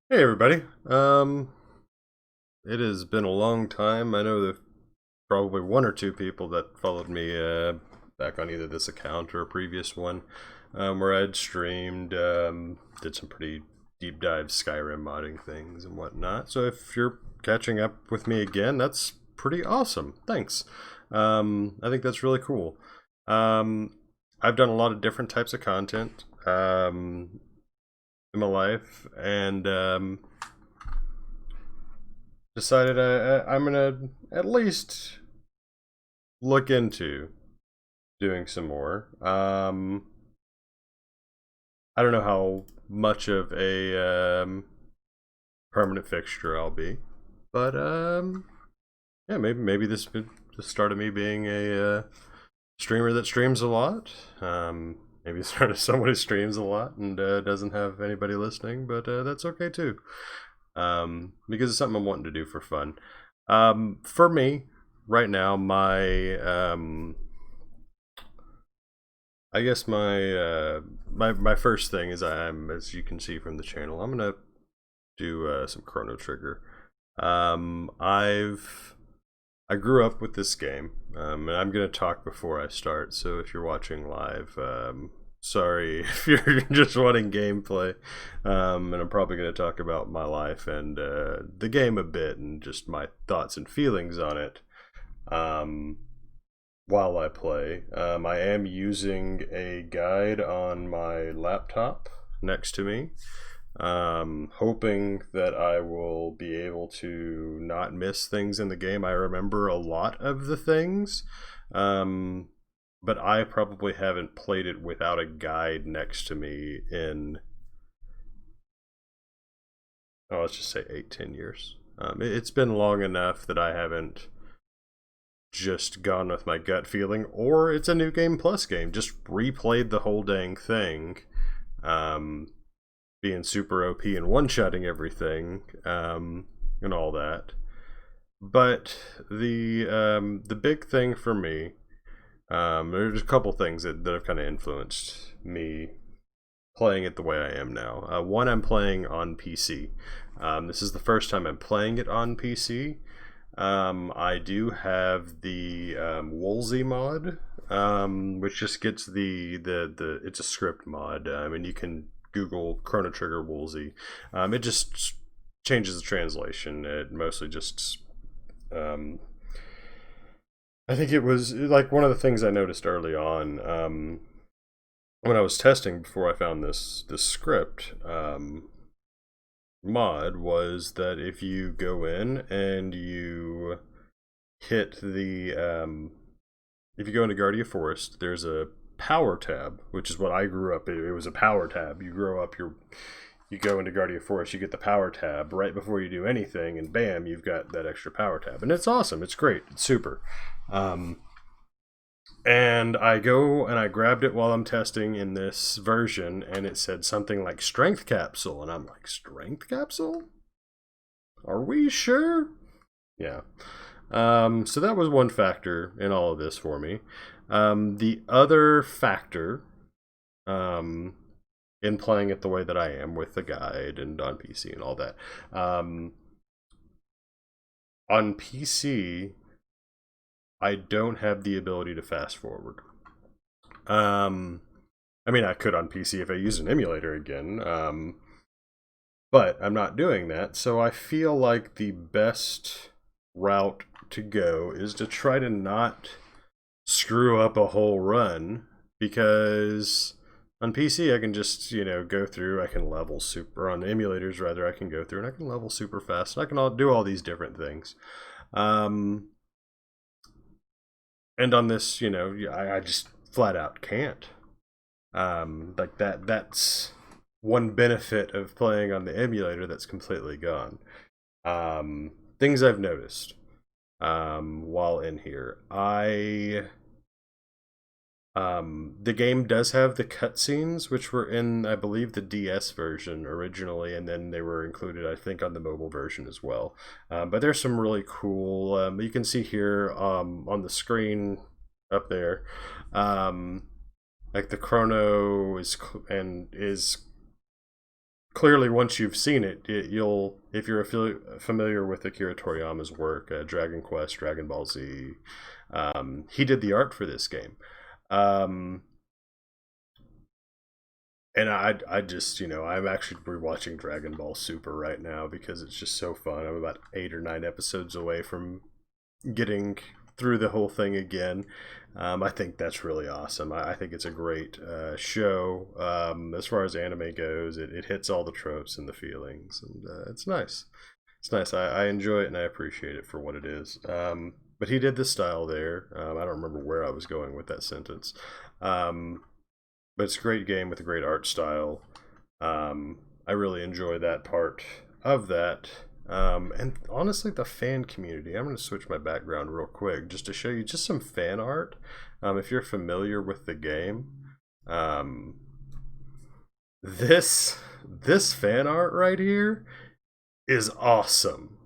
Hey everybody. It has been a long time. I know that probably one or two people that followed me back on either this account or a previous one, where I'd streamed, did some pretty deep dive Skyrim modding things and whatnot. So if you're catching up with me again, that's pretty awesome. Thanks. I think that's really cool. Um, I've done a lot of different types of content in my life, and decided I'm gonna at least look into doing some more. I don't know how much of a permanent fixture I'll be, but yeah, maybe this could the start of me being a streamer that streams a lot. Maybe the start of someone who streams a lot and doesn't have anybody listening, but that's okay too. Because it's something I'm wanting to do for fun. For me, right now, I guess my first thing is as you can see from the channel, I'm gonna do some Chrono Trigger. I grew up with this game, and I'm gonna talk before I start. So if you're watching live, sorry if you're just wanting gameplay. And I'm probably gonna talk about my life and the game a bit, and just my thoughts and feelings on it. Um, while I play, I am using a guide on my laptop next to me, hoping that I will be able to not miss things in the game. I remember a lot of the things, um, but I probably haven't played it without a guide next to me in, oh, let's just say 8, 10 years. It's been long enough that I haven't just gone with my gut feeling, or it's a new game plus game. Just replayed the whole dang thing. Um, Being super OP and one-shotting everything, and all that. But the big thing for me, there's a couple things that have kind of influenced me playing it the way I am now. One, I'm playing on PC. This is the first time I'm playing it on PC. I do have the Woolsey mod, which just gets the it's a script mod, and you can Google Chrono Trigger Woolsey. It just changes the translation. It mostly just um, I think it was like one of the things I noticed early on, when I was testing before I found this script. Mod was that if you go in and you hit the if you go into Guardia Forest, there's a power tab, which is what I grew up. It was a power tab. You grow up, you go into Guardia Forest, you get the power tab right before you do anything, and bam, you've got that extra power tab, and it's awesome. It's great. It's super. Um, and I go and I grabbed it while I'm testing in this version, and it said something like strength capsule, and I'm like, strength capsule? Are we sure? Yeah. So that was one factor in all of this for me. The other factor, um, in playing it the way that I am with the guide and on PC and all that, on PC, I don't have the ability to fast forward. Um, I mean, I could on PC if I use an emulator again, but I'm not doing that. So I feel like the best route to go is to try to not screw up a whole run, because on PC I can just go through. I can level super on the emulators rather. I can go through and I can level super fast. And I can do all these different things. Um, and on this, I just flat out can't. Like that's one benefit of playing on the emulator that's completely gone. Things I've noticed while in here. The game does have the cutscenes, which were in, I believe, the DS version originally, and then they were included, I think, on the mobile version as well. But there's some really cool. You can see here on the screen up there, like the chrono is clearly once you've seen you'll if you're familiar with Akira Toriyama's work, Dragon Quest, Dragon Ball Z, he did the art for this game. Um, and I just, I'm actually rewatching Dragon Ball Super right now because it's just so fun. I'm about 8 or 9 episodes away from getting through the whole thing again. I think that's really awesome. I think it's a great show. As far as anime goes, it hits all the tropes and the feelings, and it's nice. It's nice. I enjoy it and I appreciate it for what it is. But he did this style there. I don't remember where I was going with that sentence. Um, but it's a great game with a great art style. I really enjoy that part of that. And honestly, the fan community. I'm going to switch my background real quick just to show you just some fan art. If you're familiar with the game, um, this fan art right here is awesome.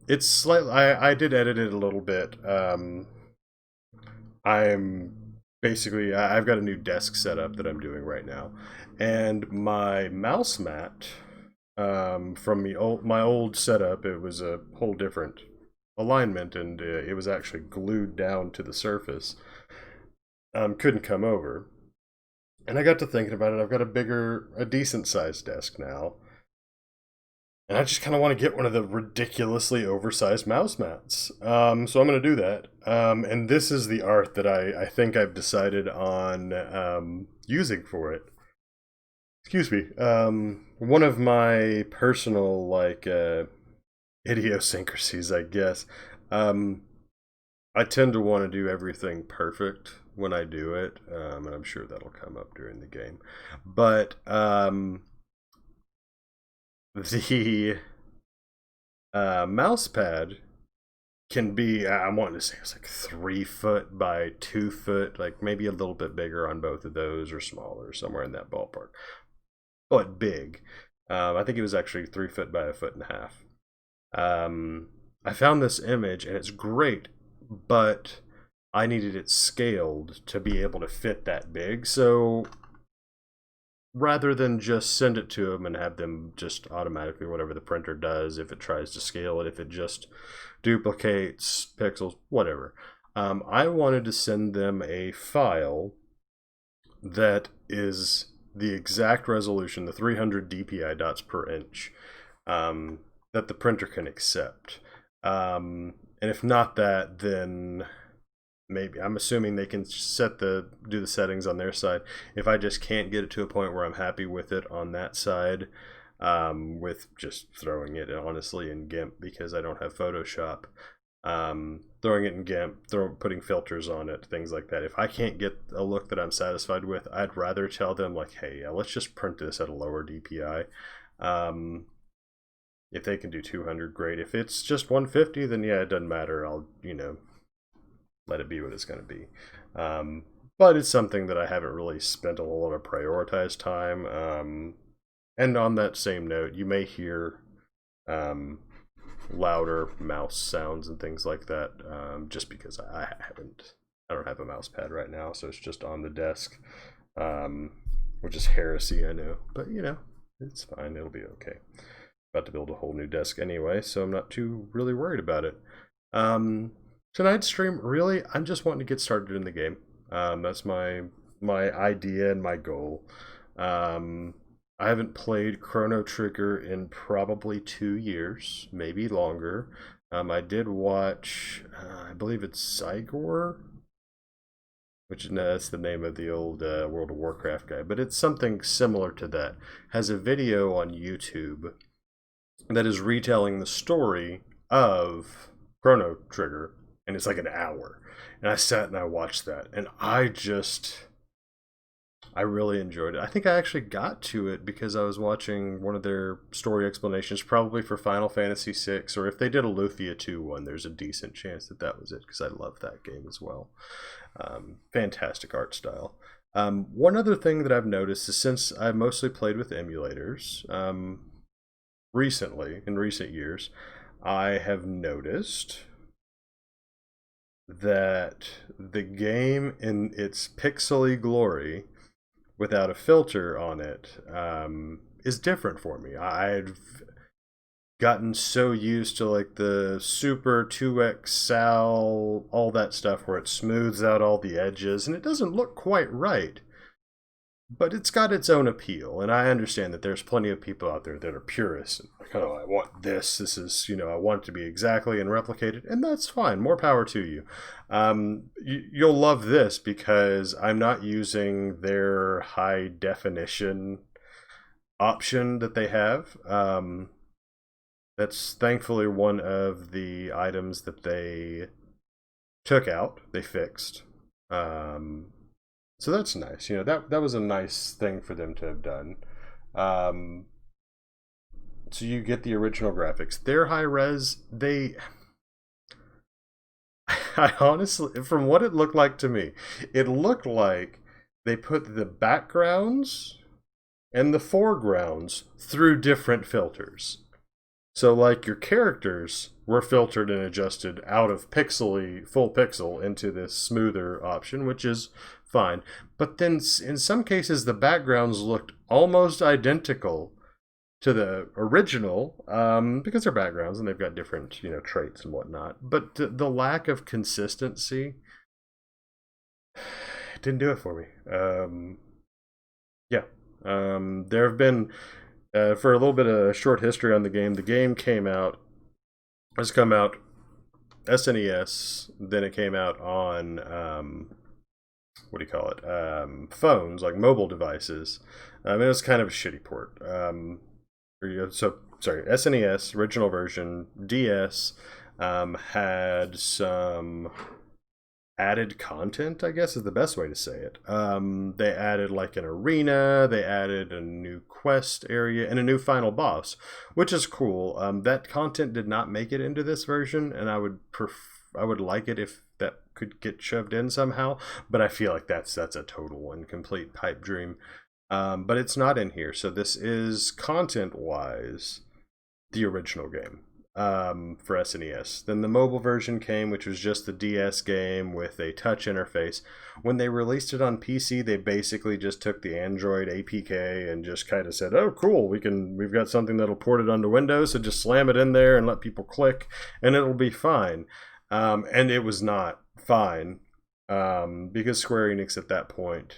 It's slightly. I did edit it a little bit. I'm basically I've got a new desk setup that I'm doing right now, and my mouse mat from my old setup, it was a whole different alignment, and it was actually glued down to the surface. Couldn't come over, and I got to thinking about it. I've got a decent sized desk now, and I just kind of want to get one of the ridiculously oversized mouse mats. So I'm going to do that. And this is the art that I think I've decided on using for it. Excuse me. One of my personal idiosyncrasies, I guess. Um, I tend to want to do everything perfect when I do it, and I'm sure that'll come up during the game. But the mouse pad can be, I'm wanting to say it's like 3 foot by 2 foot, like maybe a little bit bigger on both of those or smaller, somewhere in that ballpark. But big. I think it was actually 3 foot by a foot and a half. I found this image and it's great, but I needed it scaled to be able to fit that big. So rather than just send it to them and have them just automatically, whatever the printer does, if it tries to scale it, if it just duplicates pixels, whatever. I wanted to send them a file that is the exact resolution, the 300 DPI dots per inch, that the printer can accept. And if not that, then maybe I'm assuming they can do the settings on their side. If I just can't get it to a point where I'm happy with it on that side, with just throwing it honestly in GIMP because I don't have Photoshop, throwing it in GIMP, putting filters on it, things like that. If I can't get a look that I'm satisfied with, I'd rather tell them like, hey, let's just print this at a lower DPI. If they can do 200, great. If it's just 150, then yeah, it doesn't matter. I'll let it be what it's going to be. But it's something that I haven't really spent a whole lot of prioritized time. And on that same note, you may hear louder mouse sounds and things like that, just because I don't have a mouse pad right now, so it's just on the desk, which is heresy, I know. But it's fine. It'll be okay. About to build a whole new desk anyway, so I'm not too really worried about it. Tonight's stream, really, I'm just wanting to get started in the game. That's my idea and my goal. I haven't played Chrono Trigger in probably 2 years, maybe longer. I did watch, I believe it's Cygor, which that's the name of the old World of Warcraft guy, but it's something similar to that. Has a video on YouTube that is retelling the story of Chrono Trigger, and it's like an hour. And I sat and I watched that, and I really enjoyed it. I think I actually got to it because I was watching one of their story explanations, probably for Final Fantasy VI, or if they did a Lufia 2 one, there's a decent chance that was it, because I love that game as well. Fantastic art style. One other thing that I've noticed is, since I've mostly played with emulators, recently, in recent years, I have noticed that the game in its pixely glory without a filter on it is different for me. I've gotten so used to like the super 2x sal, all that stuff where it smooths out all the edges and it doesn't look quite right. But it's got its own appeal, and I understand that there's plenty of people out there that are purists and like, oh, I want this. This is, I want it to be exactly and replicated, and that's fine. More power to you. You'll love this because I'm not using their high definition option that they have. That's thankfully one of the items that they took out. They fixed. So that's nice. That was a nice thing for them to have done. So you get the original graphics. They're high res. I honestly, from what it looked like to me, it looked like they put the backgrounds and the foregrounds through different filters. So like your characters were filtered and adjusted out of pixely, full pixel into this smoother option, which is fine. But then in some cases, the backgrounds looked almost identical to the original because they're backgrounds and they've got different, traits and whatnot. But the lack of consistency didn't do it for me. Yeah. There have been, for a little bit of short history on the game has come out SNES, then it came out on what do you call it? Phones, like mobile devices. It was kind of a shitty port. SNES, original version, DS had some added content, I guess is the best way to say it. They added like an arena, they added a new quest area, and a new final boss, which is cool. That content did not make it into this version, and I would like it if that could get shoved in somehow, but I feel like that's a total and complete pipe dream. But it's not in here, so this is content-wise the original game for SNES. Then the mobile version came, which was just the DS game with a touch interface. When they released it on PC, they basically just took the Android APK and just kind of said, "Oh, cool, we've got something that'll port it onto Windows, so just slam it in there and let people click, and it'll be fine." And it was not fine because Square Enix at that point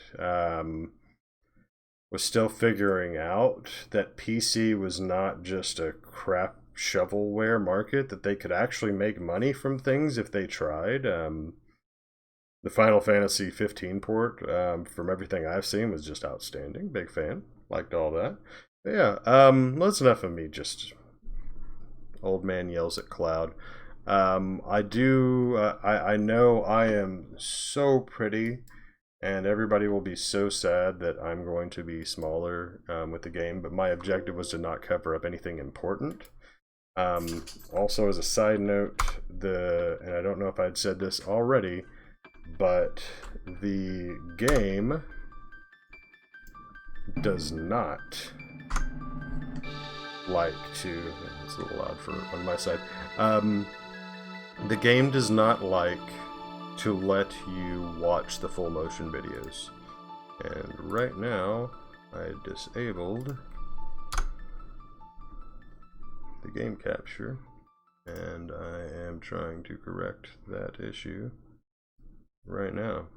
was still figuring out that PC was not just a crap shovelware market, that they could actually make money from things if they tried. The Final Fantasy 15 port, from everything I've seen, was just outstanding. Big fan. Liked all that. But yeah, that's enough of me just old man yells at cloud. I know I am so pretty, and everybody will be so sad that I'm going to be smaller with the game, but my objective was to not cover up anything important. Also, as a side note, and I don't know if I'd said this already, but the game does not like to, it's a little loud for on my side, the game does not like to let you watch the full motion videos. And right now, I disabled the game capture, and I am trying to correct that issue right now.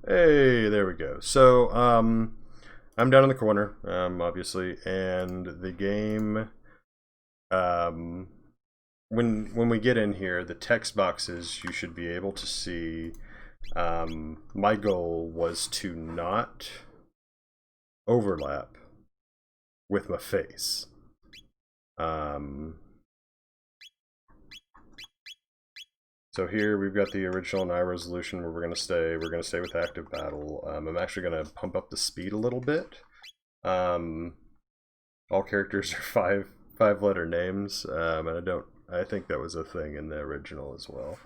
Hey, there we go. So, I'm down in the corner, obviously, and the game, when we get in here, the text boxes you should be able to see. My goal was to not overlap with my face. So here we've got the original and high resolution where we're gonna stay. We're gonna stay with active battle. I'm actually gonna pump up the speed a little bit. All characters are five-letter names, and I think that was a thing in the original as well.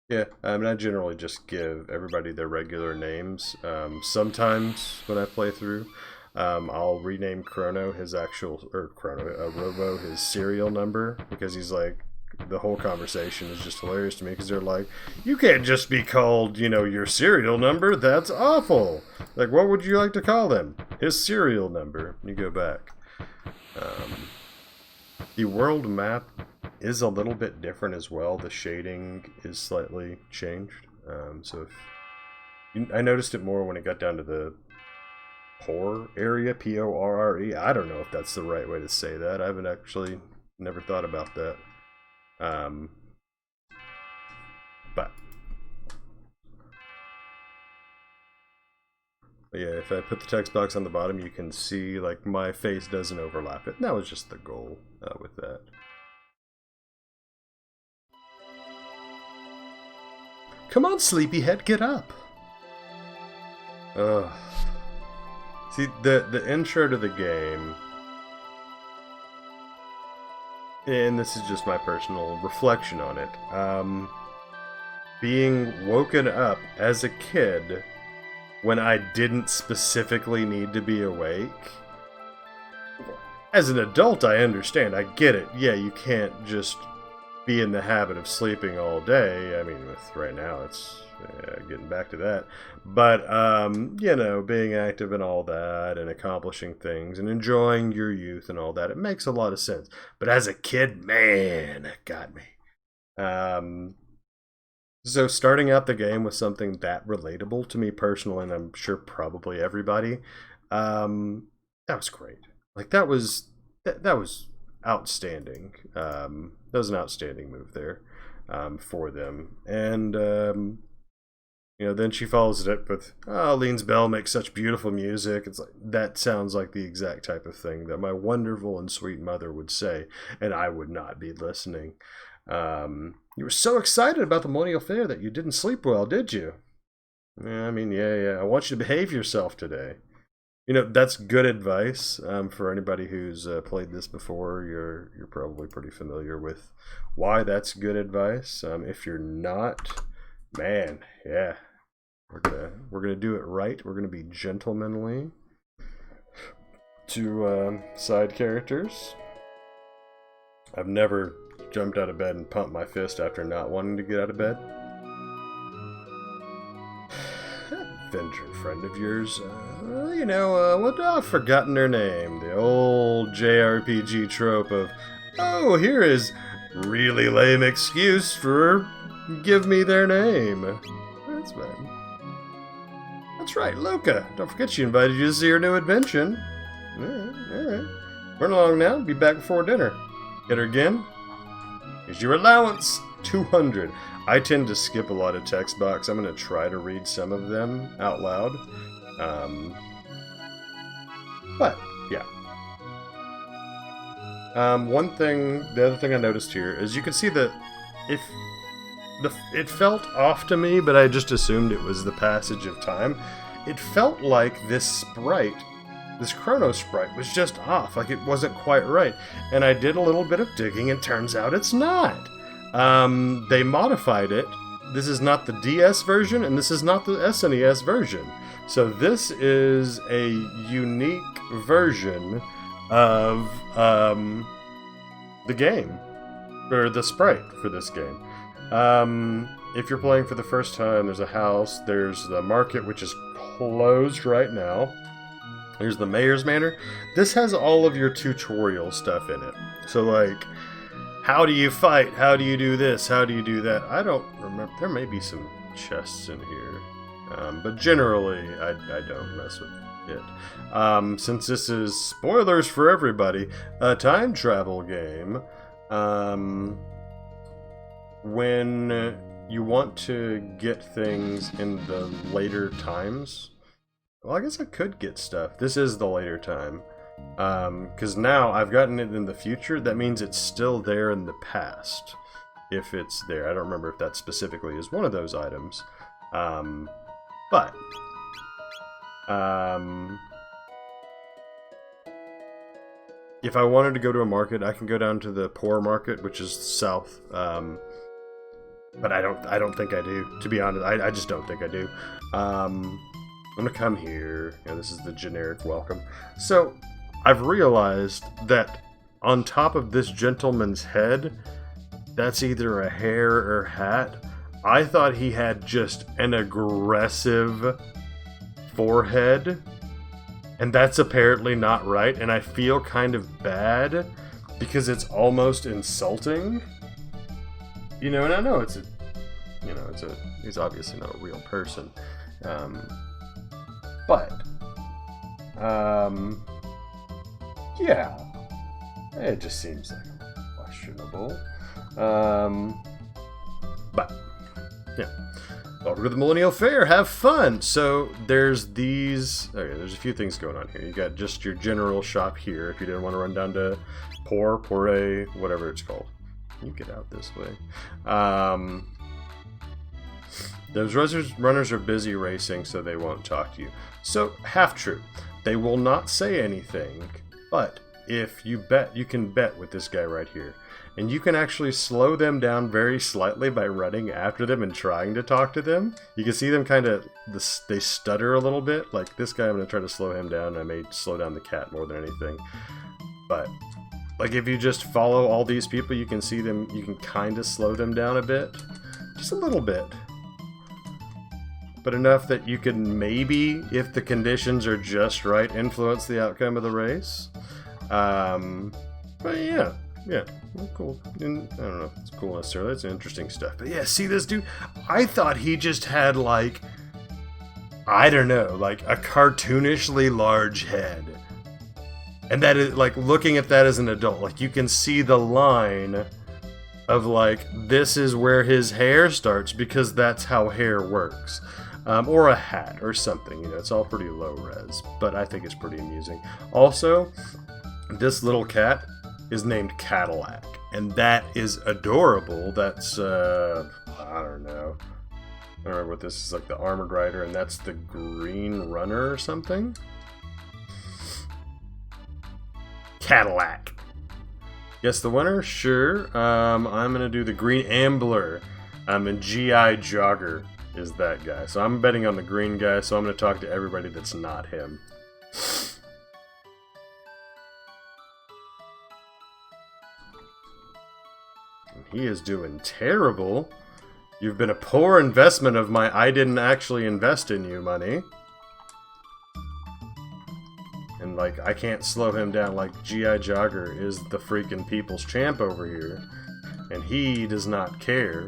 Yeah, I generally just give everybody their regular names. Sometimes when I play through, I'll rename Robo his serial number, because he's like the whole conversation is just hilarious to me, because they're like, you can't just be called, you know, your serial number. That's awful. Like, what would you like to call them? His serial number. You go back. The world map is a little bit different as well. The shading is slightly changed. So if I noticed it more when it got down to the Porre area, Porre. I don't know if that's the right way to say that. I haven't actually never thought about that. But yeah, if I put the text box on the bottom, you can see like my face doesn't overlap it. And that was just the goal with that. Come on, sleepyhead, get up. See, the intro to the game, and this is just my personal reflection on it, being woken up as a kid when I didn't specifically need to be awake. As an adult, I understand. I get it. Yeah, you can't just be in the habit of sleeping all day. I mean, with right now, it's getting back to that. But, you know, being active and all that, and accomplishing things, and enjoying your youth and all that, it makes a lot of sense. But as a kid, man, it got me. So starting out the game with something that relatable to me personally, and I'm sure probably everybody, that was great. Like, that was outstanding. That was an outstanding move there for them. And, you know, then she follows it up with, oh, Lean's Bell makes such beautiful music. It's like, that sounds like the exact type of thing that my wonderful and sweet mother would say, and I would not be listening. You were so excited about the Millennial Fair that you didn't sleep well, did you? Yeah, I mean, yeah. I want you to behave yourself today. You know, that's good advice for anybody who's played this before. You're probably pretty familiar with why that's good advice. If you're not, man, yeah, we're gonna do it right. We're gonna be gentlemanly to side characters. I've never jumped out of bed and pumped my fist after not wanting to get out of bed. Adventure friend of yours, you know, what, I've forgotten her name. The old JRPG trope of, oh, here is really lame excuse for give me their name. That's fine. That's right, Luca. Don't forget she invited you to see her new invention. Alright. Run along now, be back before dinner. Get her again? Here's your allowance, 200. I tend to skip a lot of text box. I'm going to try to read some of them out loud. But, yeah. The other thing I noticed here is you can see that it felt off to me, but I just assumed it was the passage of time. It felt like this sprite, this Chrono sprite, was just off, like it wasn't quite right. And I did a little bit of digging, and turns out it's not. They modified it. This is not the DS version, and this is not the SNES version. So this is a unique version of the game, or the sprite for this game. If you're playing for the first time, there's a house, there's the market, which is closed right now. There's the Mayor's Manor. This has all of your tutorial stuff in it. So, like, how do you fight? How do you do this? How do you do that? I don't remember. There may be some chests in here. But generally, I don't mess with it. Since this is spoilers for everybody, a time travel game, when you want to get things in the later times, well, I guess I could get stuff. This is the later time. Because now I've gotten it in the future, that means it's still there in the past. If it's there. I don't remember if that specifically is one of those items. But if I wanted to go to a market, I can go down to the Porre market, which is south. But I don't think I do. To be honest, I just don't think I do. I'm gonna come here. You know, this is the generic welcome. So I've realized that on top of this gentleman's head, that's either a hair or hat. I thought he had just an aggressive forehead, and that's apparently not right, and I feel kind of bad because it's almost insulting. You know, and I know he's obviously not a real person. But yeah, it just seems like questionable. But yeah, welcome to the Millennial Fair. Have fun. So there's these. Okay, there's a few things going on here. You got just your general shop here. If you didn't want to run down to Pore, whatever it's called. You get out this way. Those runners are busy racing, so they won't talk to you. So, half true. They will not say anything, but if you bet, you can bet with this guy right here. And you can actually slow them down very slightly by running after them and trying to talk to them. You can see them kind of, they stutter a little bit. Like this guy, I'm going to try to slow him down. I may slow down the cat more than anything. But, like if you just follow all these people, you can see them, you can kind of slow them down a bit. Just a little bit. But enough that you can maybe, if the conditions are just right, influence the outcome of the race. But yeah, cool. And I don't know if it's cool necessarily. It's interesting stuff. But yeah, see this dude? I thought he just had like, I don't know, like a cartoonishly large head. And that is like looking at that as an adult, like you can see the line of like, this is where his hair starts because that's how hair works. Or a hat or something, you know, it's all pretty low res, but I think it's pretty amusing. Also, this little cat is named Cadillac, and that is adorable. That's, I don't know. I don't remember what this is, like the Armored Rider, and that's the Green Runner or something? Cadillac. Guess the winner? Sure. I'm gonna do the Green Ambler. And G.I. Jogger is that guy. So I'm betting on the green guy, so I'm gonna talk to everybody that's not him. He is doing terrible. You've been a poor investment of my I didn't actually invest in you money. And like, I can't slow him down. Like, G.I. Jogger is the freaking people's champ over here. And he does not care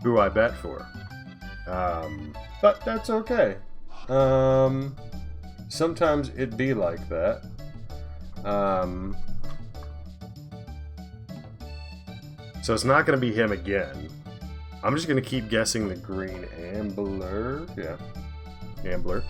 who I bet for. But that's okay. Sometimes it be like that. So it's not going to be him again. I'm just going to keep guessing the Green Ambler. Yeah. Ambler.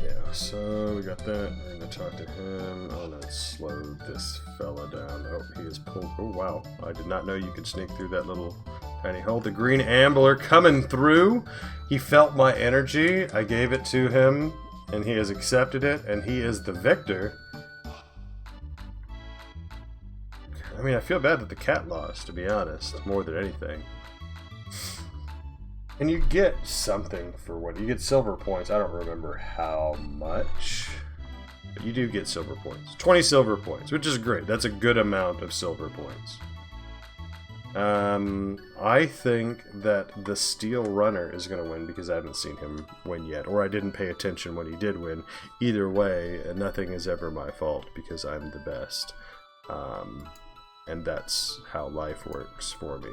Yeah, so we got that. We're going to talk to him. Oh, let's slow this fella down. Oh, he is pulled. Oh, wow. I did not know you could sneak through that little tiny hole. The Green Ambler coming through. He felt my energy. I gave it to him, and he has accepted it, and he is the victor. I mean, I feel bad that the cat lost, to be honest, more than anything. And you get something for what you get. Silver points. I don't remember how much, but you do get silver points. 20 silver points, which is great. That's a good amount of silver points. I think that the Steel Runner is going to win because I haven't seen him win yet, or I didn't pay attention when he did win. Either way, nothing is ever my fault because I'm the best. And that's how life works for me.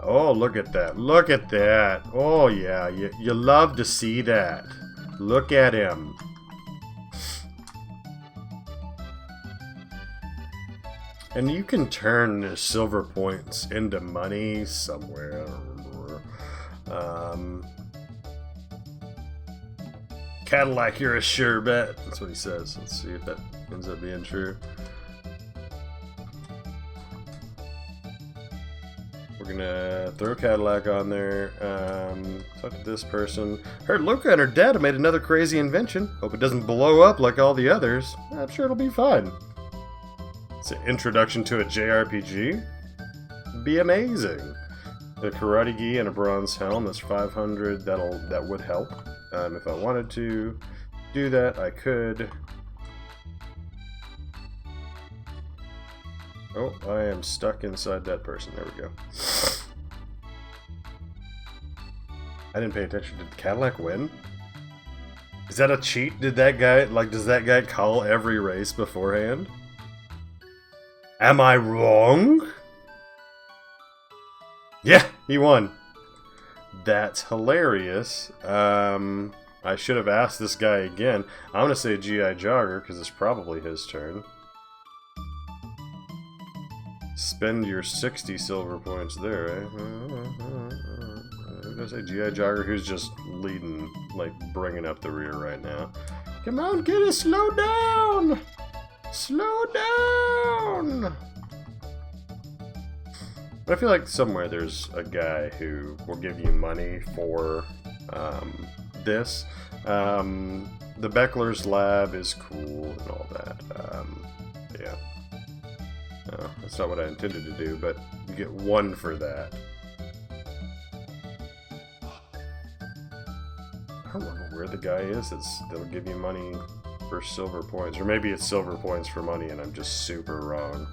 Oh, look at that. Look at that. Oh, yeah. You love to see that. Look at him. And you can turn silver points into money somewhere. I don't remember. Cadillac, you're a sure bet. That's what he says. Let's see if that ends up being true. We're gonna throw Cadillac on there. Talk to this person. Heard Luca and her dad made another crazy invention. Hope it doesn't blow up like all the others. I'm sure it'll be fine. It's an introduction to a JRPG. Be amazing. The karate gi and a bronze helm. That's 500. That would help. If I wanted to do that, I could. Oh, I am stuck inside that person. There we go. I didn't pay attention. Did Cadillac win? Is that a cheat? Did that guy, like, does that guy call every race beforehand? Am I wrong? Yeah, he won. That's hilarious. I should have asked this guy again. I'm gonna say G.I. Jogger, because it's probably his turn. Spend your 60 silver points there, eh? I'm gonna say G.I. Jogger, who's just leading, like, bringing up the rear right now. Come on, kid, slow down! Slow down! But I feel like somewhere there's a guy who will give you money for this. The Beckler's lab is cool and all that. Yeah. No, that's not what I intended to do, but you get 1 for that. I don't remember where the guy is that'll give you money for silver points. Or maybe it's silver points for money and I'm just super wrong.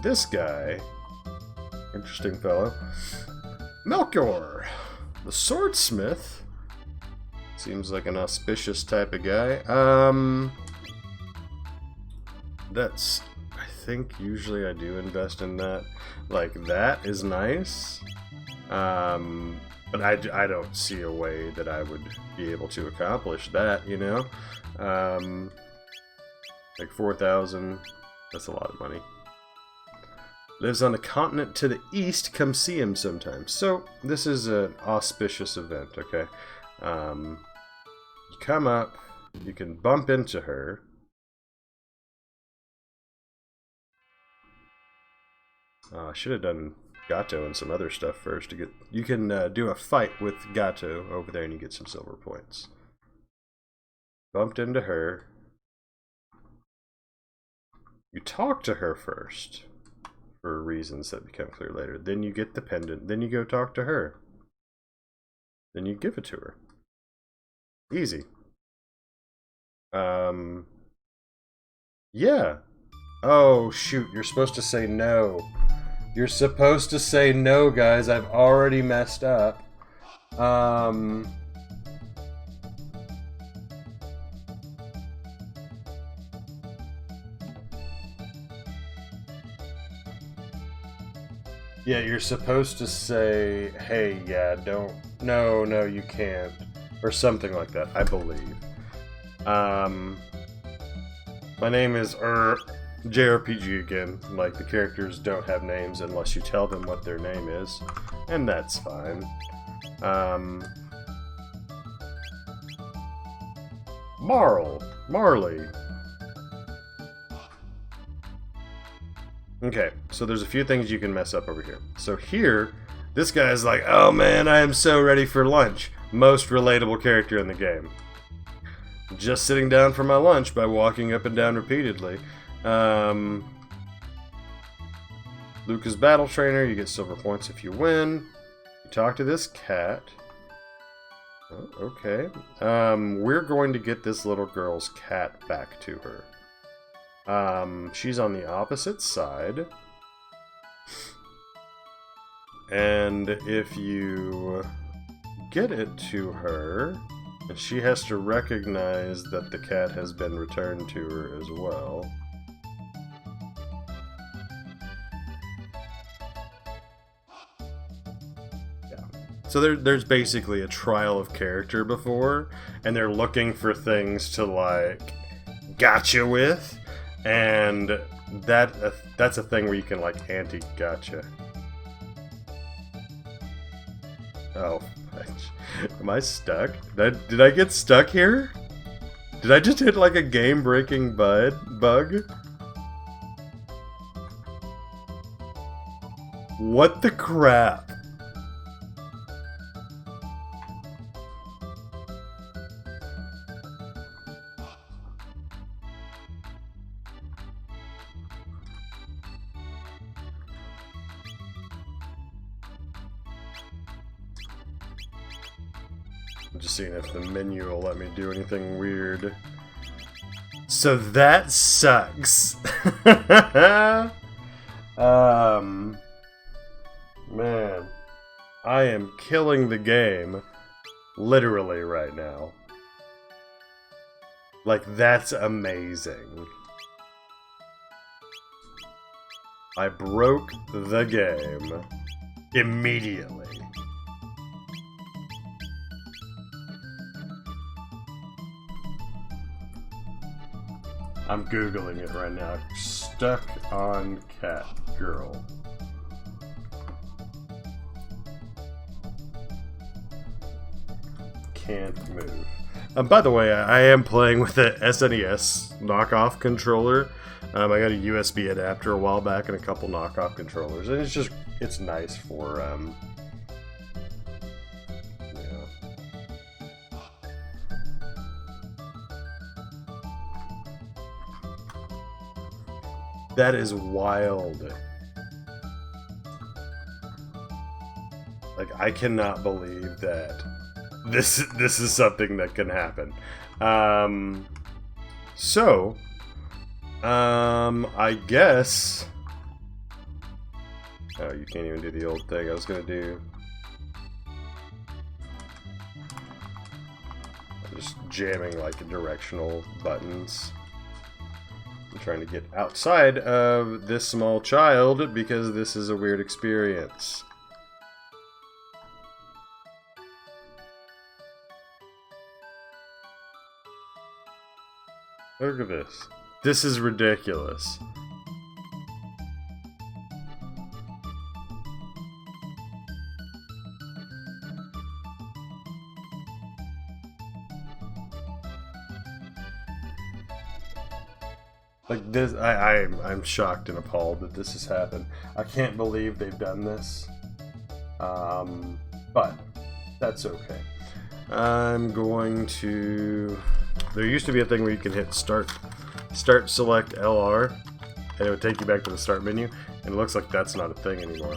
This guy, interesting fellow, Melchior, the swordsmith, seems like an auspicious type of guy. That's, I think usually I do invest in that. Like, that is nice, but I don't see a way that I would be able to accomplish that, you know? Like 4,000, that's a lot of money. Lives on the continent to the east. Come see him sometime. So, this is an auspicious event, okay? You come up, you can bump into her. I should have done Gato and some other stuff first to get... You can do a fight with Gato over there and you get some silver points. Bumped into her. You talk to her first. For reasons that become clear later. Then you get the pendant. Then you go talk to her. Then you give it to her. Easy. Yeah. Oh, shoot. You're supposed to say no. You're supposed to say no, guys. I've already messed up. Yeah, you're supposed to say, hey, yeah, don't, no, you can't, or something like that, I believe. My name is JRPG again. Like, the characters don't have names unless you tell them what their name is, and that's fine. Marley. Okay, so there's a few things you can mess up over here. So here, this guy's like, oh man, I am so ready for lunch. Most relatable character in the game. Just sitting down for my lunch by walking up and down repeatedly. Luca's battle trainer, you get silver points if you win. You talk to this cat. Oh, okay. We're going to get this little girl's cat back to her. She's on the opposite side. And if you get it to her, she has to recognize that the cat has been returned to her as well. Yeah. So there's basically a trial of character before, and they're looking for things to, like, gotcha with. And that's a thing where you can, like, anti-gotcha. Oh, am I stuck? Did I get stuck here? Did I just hit, like, a game-breaking bug? What the crap? I'm just seeing if the menu will let me do anything weird. So that sucks. Man, I am killing the game literally right now. Like, that's amazing. I broke the game immediately. I'm Googling it right now. Stuck on cat girl. Can't move. By the way, I am playing with the SNES knockoff controller. I got a USB adapter a while back and a couple knockoff controllers, and it's nice for That is wild. Like, I cannot believe that this is something that can happen. I guess. Oh, you can't even do the old thing I was gonna do. I'm just jamming like directional buttons. I'm trying to get outside of this small child because this is a weird experience. Look at this. This is ridiculous. Like this, I'm shocked and appalled that this has happened. I can't believe they've done this. But that's okay. I'm going to. There used to be a thing where you can hit start select LR, and it would take you back to the start menu. And it looks like that's not a thing anymore.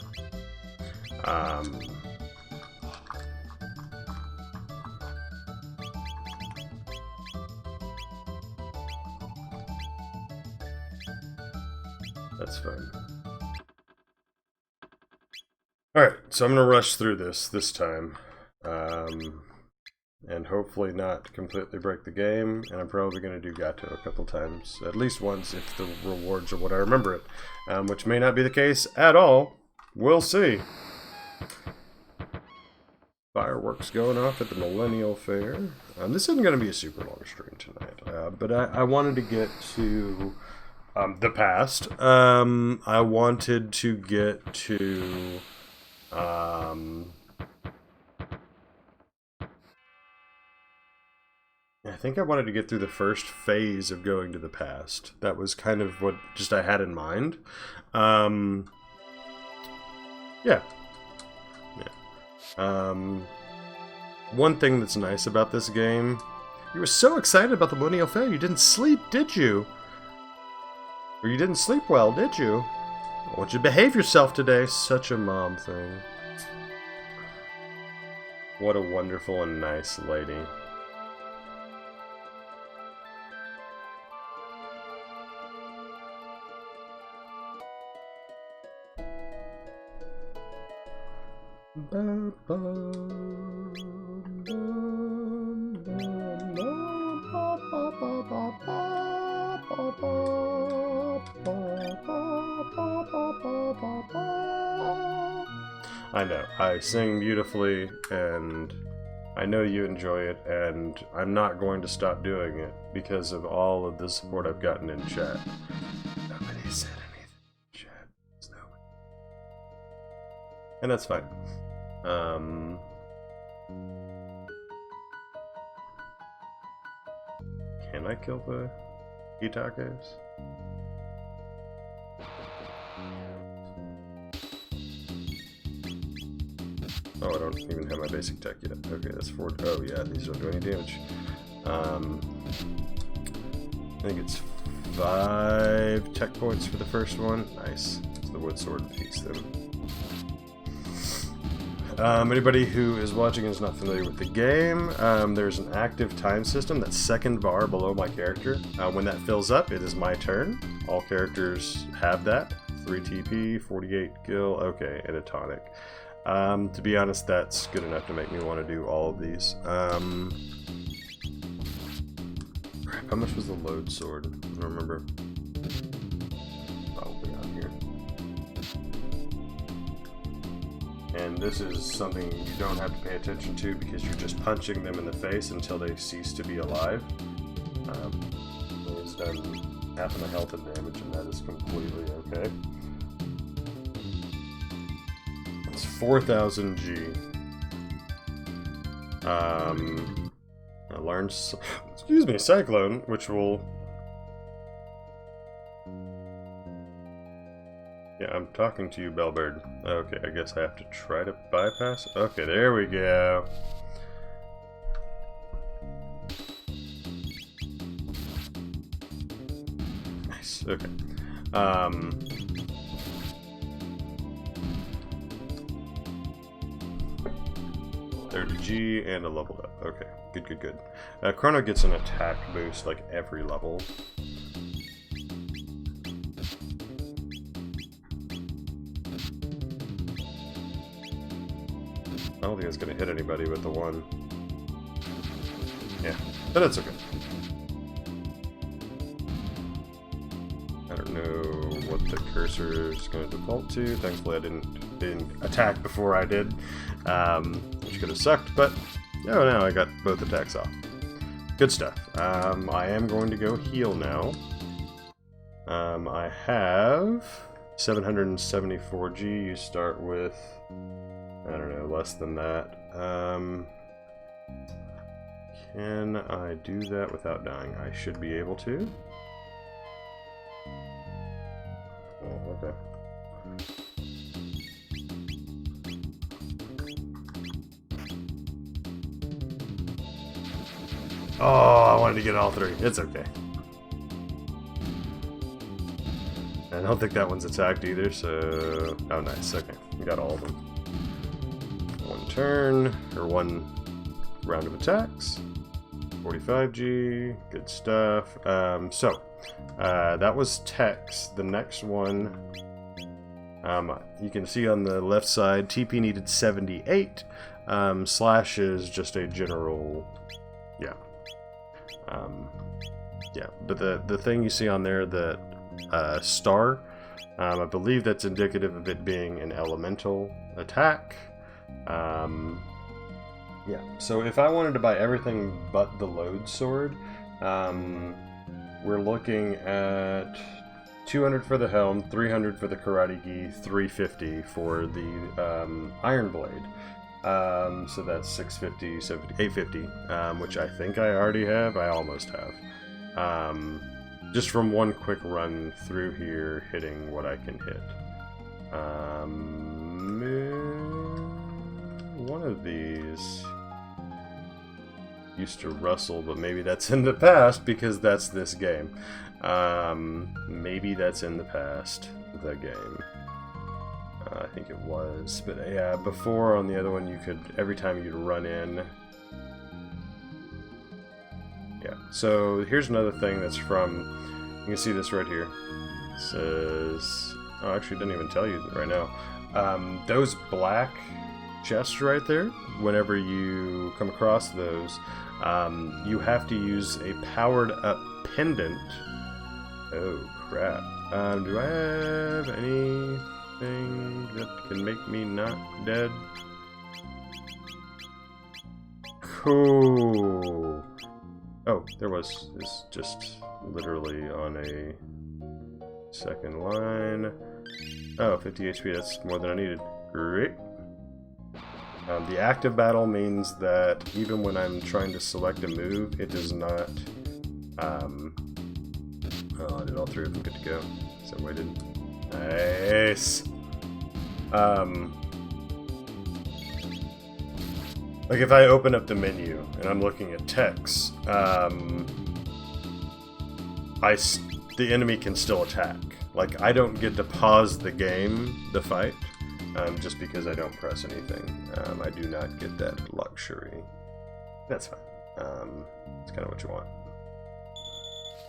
That's fine. Alright, so I'm going to rush through this time. And hopefully not completely break the game. And I'm probably going to do Gato a couple times. At least once if the rewards are what I remember it. Which may not be the case at all. We'll see. Fireworks going off at the Millennial Fair. This isn't going to be a super long stream tonight. But I wanted to get to... the past. I wanted to get to I think I wanted to get through the first phase of going to the past. That was kind of what just I had in mind. Yeah. One thing that's nice about this game, you were so excited about the Millennial Fair, you didn't sleep, did you? Or you didn't sleep well, did you? I want you to behave yourself today. Such a mom thing. What a wonderful and nice lady. I know, I sing beautifully, and I know you enjoy it, and I'm not going to stop doing it because of all of the support I've gotten in chat. Nobody said anything in chat. Nobody. And that's fine. Can I kill the Itakos? Oh, I don't even have my basic tech yet. Okay, that's 4. Oh, yeah, these don't do any damage. I think it's 5 tech points for the first one. Nice. It's the wood sword piece, then. Anybody who is watching is not familiar with the game, there's an active time system, that second bar below my character. When that fills up, it is my turn. All characters have that. 3 TP, 48 gil, okay, and a tonic. To be honest, that's good enough to make me want to do all of these. Crap, how much was the load sword? I don't remember. Probably on here. And this is something you don't have to pay attention to because you're just punching them in the face until they cease to be alive. It's done half of the health and damage, and that is completely okay. It's 4,000 G. I learned, excuse me, Cyclone, which will... Yeah, I'm talking to you, Bellbird. Okay, I guess I have to try to bypass. Okay, there we go. Nice, okay. 30G and a leveled up. Okay, good, good, good. Chrono gets an attack boost like every level. I don't think it's going to hit anybody with the one. Yeah, but it's okay. I don't know what the cursor is going to default to. Thankfully I didn't attack before I did, which could have sucked, but oh, now I got both attacks off. Good stuff. I am going to go heal now. I have 774G. You start with, I don't know, less than that. Can I do that without dying? I should be able to. Oh, okay. Oh, I wanted to get all three. It's okay. I don't think that one's attacked either, so... Oh, nice. Okay. We got all of them. One turn, or one round of attacks. 45G. Good stuff. That was Tex. The next one... you can see on the left side, TP needed 78. Slash is just a general... Yeah. Yeah, but the thing you see on there, the star, I believe that's indicative of it being an elemental attack. Yeah, so if I wanted to buy everything but the load sword, we're looking at 200 for the helm, 300 for the karate gi, 350 for the iron blade. So that's 650, 850, which I think I already have. I almost have. Just from one quick run through here, hitting what I can hit. One of these used to rustle, but maybe that's in the past because that's this game. Maybe that's in the past, the game. I think it was, but yeah, before on the other one you could, every time you'd run in. Yeah, so here's another thing that's from, you can see this right here. It says, oh, actually it didn't even tell you right now. Those black chests right there, whenever you come across those, you have to use a powered up pendant. Oh crap. Do I have any... thing that can make me not dead? Cool. Oh, there was. It's just literally on a second line. Oh, 50 HP, that's more than I needed. Great. The active battle means that even when I'm trying to select a move, it does not... oh, I did all three of them, good to go. So I waited. Nice. Like if I open up the menu and I'm looking at text, the enemy can still attack. Like I don't get to pause the game, the fight, just because I don't press anything. I do not get that luxury. That's fine. It's kind of what you want.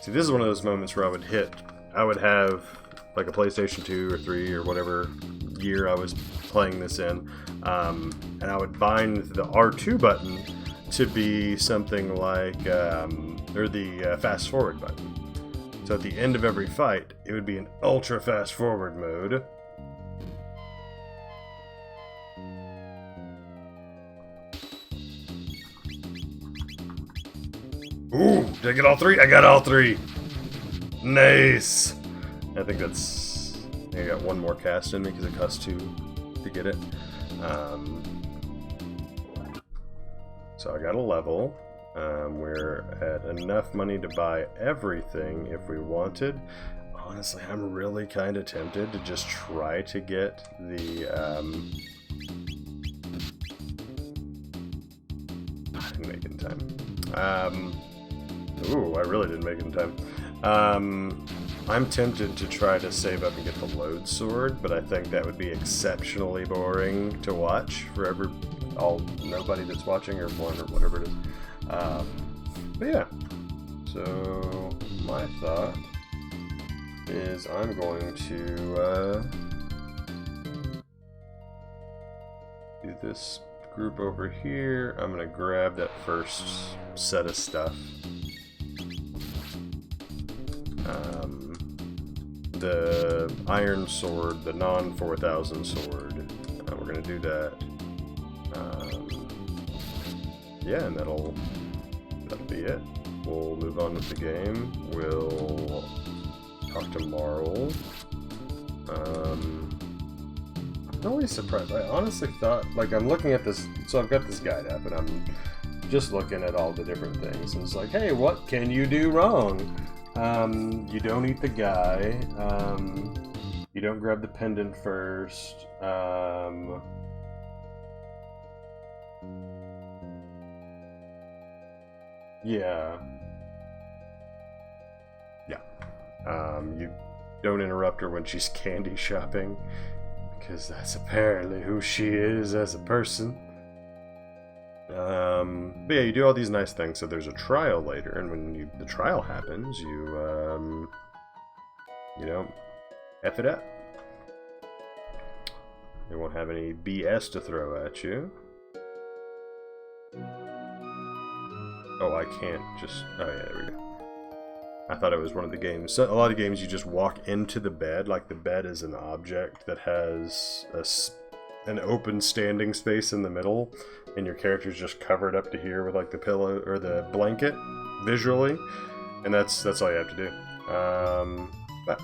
See, this is one of those moments where I would have like a PlayStation 2 or 3 or whatever year I was playing this in, and I would bind the R2 button to be something like, or the fast forward button. So at the end of every fight, it would be an ultra fast forward mode. Ooh, did I get all 3? I got all 3! Nice! I think I got one more cast in me because it costs 2 to get it. So I got a level. We're at enough money to buy everything if we wanted. Honestly, I'm really kind of tempted to just try to get the... I didn't make it in time. Ooh, I really didn't make it in time. I'm tempted to try to save up and get the load sword, but I think that would be exceptionally boring to watch for nobody that's watching, or one, or whatever it is. But yeah, so my thought is I'm going to do this group over here. I'm going to grab that first set of stuff. The iron sword, the non-4000 sword. We're going to do that. Yeah, and that'll be it. We'll move on with the game. We'll talk to Marl. I'm always surprised. I honestly thought, like, I'm looking at this, so I've got this guide up, and I'm just looking at all the different things, and it's like, hey, what can you do wrong? You don't eat the guy. You don't grab the pendant first. Yeah. You don't interrupt her when she's candy shopping, because that's apparently who she is as a person. But yeah, you do all these nice things, so there's a trial later, and when the trial happens, you know, F it up. They won't have any BS to throw at you. Oh, I can't just... Oh yeah, there we go. I thought it was one of the games. So, a lot of games you just walk into the bed, like the bed is an object that has an open standing space in the middle, and your character's just covered up to here with like the pillow or the blanket visually, and that's all you have to do. But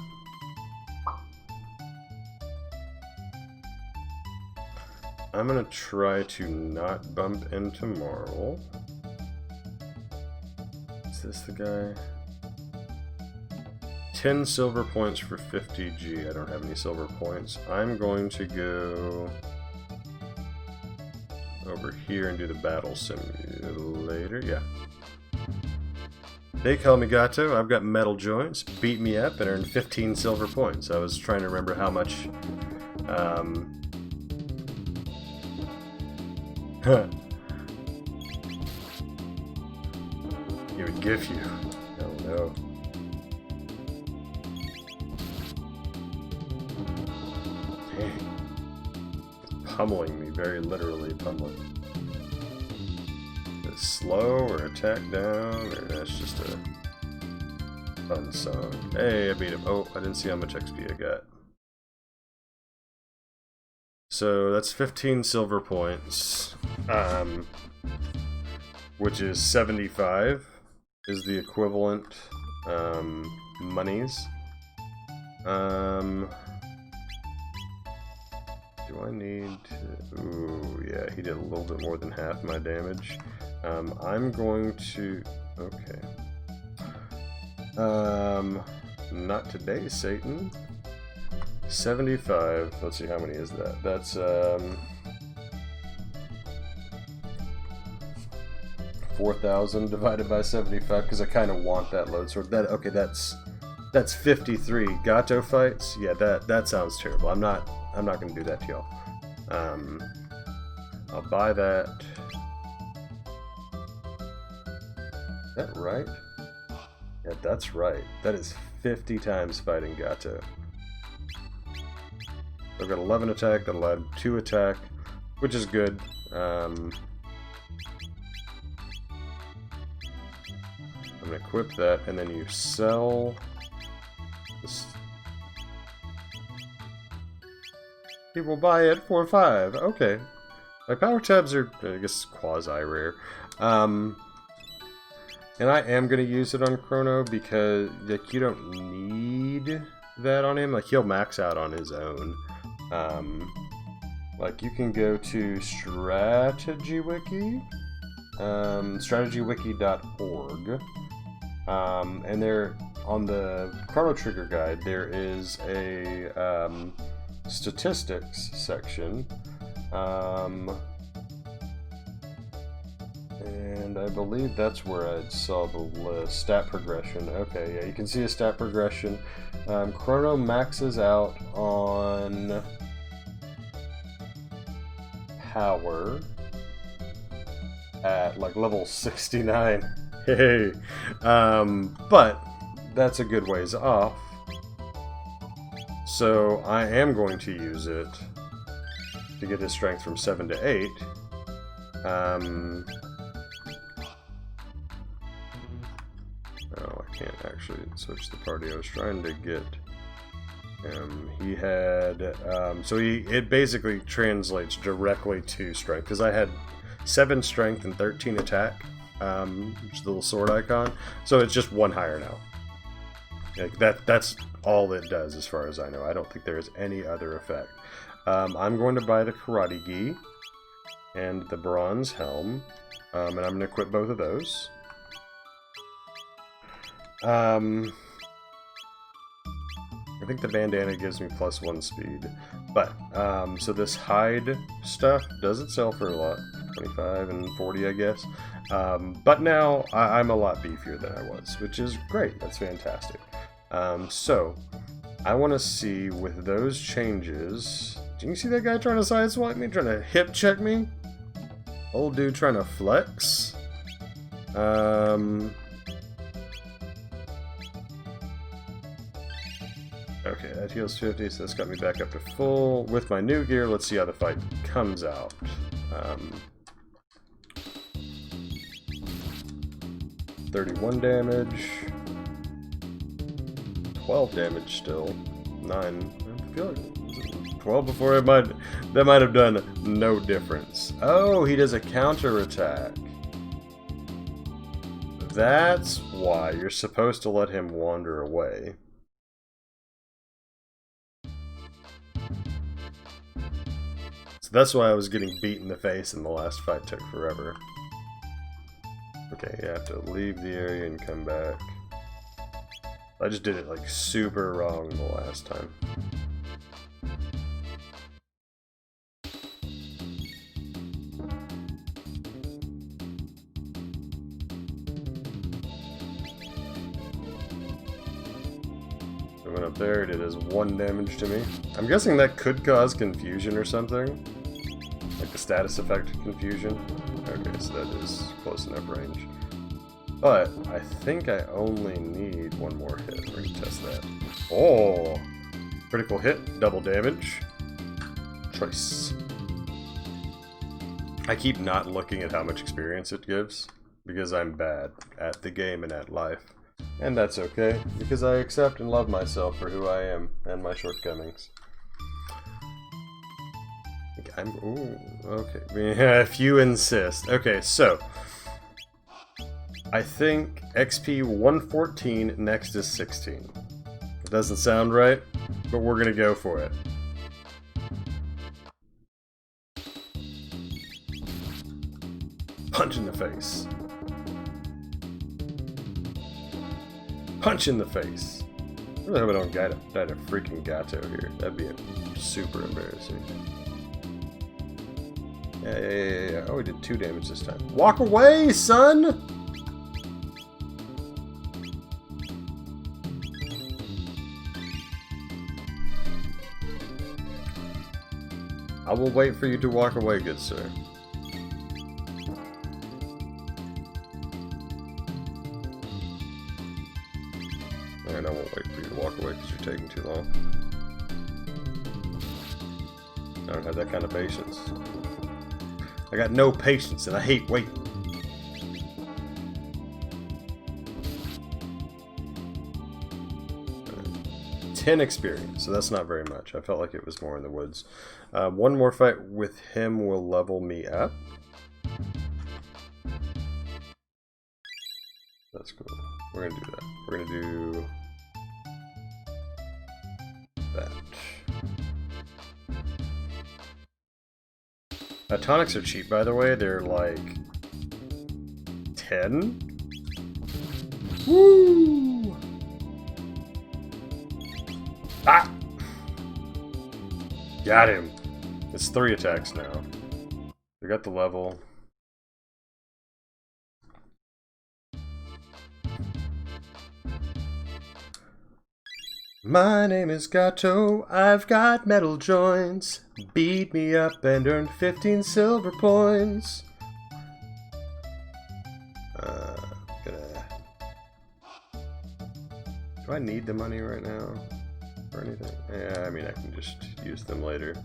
I'm gonna try to not bump into Marl. Is this the guy? 10 silver points for 50 G. I don't have any silver points. I'm going to go over here and do the battle simulator. Yeah. They call me Gato. I've got metal joints. Beat me up and earned 15 silver points. I was trying to remember how much. He would give you. Oh no. Pummeling me, very literally pummeling. Is it slow or attack down, or that's just a fun song? Hey, I beat him. Oh, I didn't see how much XP I got. So that's 15 silver points, which is 75 is the equivalent monies. Do I need to... Ooh, yeah, he did a little bit more than half my damage. I'm going to... Okay. Not today, Satan. 75. Let's see, how many is that? That's, 4,000 divided by 75, because I kind of want that load sword. Okay, that's 53. Gato fights? Yeah, that sounds terrible. I'm not gonna do that to y'all. I'll buy that. Is that right? Yeah, that's right. That is 50 times fighting Gato. I've got 11 attack, that'll add 2 attack, which is good. I'm gonna equip that, and then you sell this. People buy it for 5. Okay. My power tabs are, I guess, quasi-rare. And I am going to use it on Chrono because, like, you don't need that on him. Like, he'll max out on his own. Like, you can go to StrategyWiki, strategywiki.org, and there, on the Chrono Trigger guide, there is a statistics section, and I believe that's where I saw the list. Stat progression. Okay, yeah, you can see a stat progression. Chrono maxes out on power at like level 69. Hey, but that's a good ways off. So I am going to use it to get his strength from 7 to 8. Oh, I can't actually switch the party. I was trying to get him. He had, so it basically translates directly to strength, because I had 7 strength and 13 attack, which is the little sword icon. So it's just 1 higher now. Like that's all it does as far as I know. I don't think there is any other effect. I'm going to buy the Karate Gi and the Bronze Helm, and I'm going to equip both of those. I think the bandana gives me +1 speed, but so this hide stuff doesn't sell for a lot, 25 and 40 I guess, but now I'm a lot beefier than I was, which is great. That's fantastic. So I want to see with those changes. Do you see that guy trying to sideswipe me, trying to hip check me? Old dude trying to flex. Okay, that heals 50, so that's got me back up to full. With my new gear, let's see how the fight comes out. 31 damage. 12 damage still. 9. I feel like 12 before that might have done no difference. Oh, he does a counter attack. That's why you're supposed to let him wander away. So that's why I was getting beat in the face and the last fight took forever. Okay, you have to leave the area and come back. I just did it like super wrong the last time. I went up there, it does 1 damage to me. I'm guessing that could cause confusion or something. Like the status effect confusion. Okay, so that is close enough range. But I think I only need 1 more hit. We're gonna test that. Oh! Critical hit, double damage. Choice. I keep not looking at how much experience it gives, because I'm bad at the game and at life. And that's okay, because I accept and love myself for who I am and my shortcomings. Ooh, okay. If you insist. Okay, so I think XP 114, next is 16. It doesn't sound right, but we're gonna go for it. Punch in the face. Punch in the face. I really hope I don't die to freaking Gato here. That'd be super embarrassing. Yeah. Oh, we did 2 damage this time. Walk away, son! I will wait for you to walk away, good sir. And I won't wait for you to walk away because you're taking too long. I don't have that kind of patience. I got no patience and I hate waiting. 10 experience, so that's not very much. I felt like it was more in the woods. One more fight with him will level me up. That's cool. We're gonna do that. We're gonna do that. Tonics are cheap, by the way. They're like 10. Woo! Ah! Got him. It's 3 attacks now. We got the level. My name is Gato, I've got metal joints. Beat me up and earn 15 silver points. Do I need the money right now? Or anything? Yeah, I mean, I can just use them later.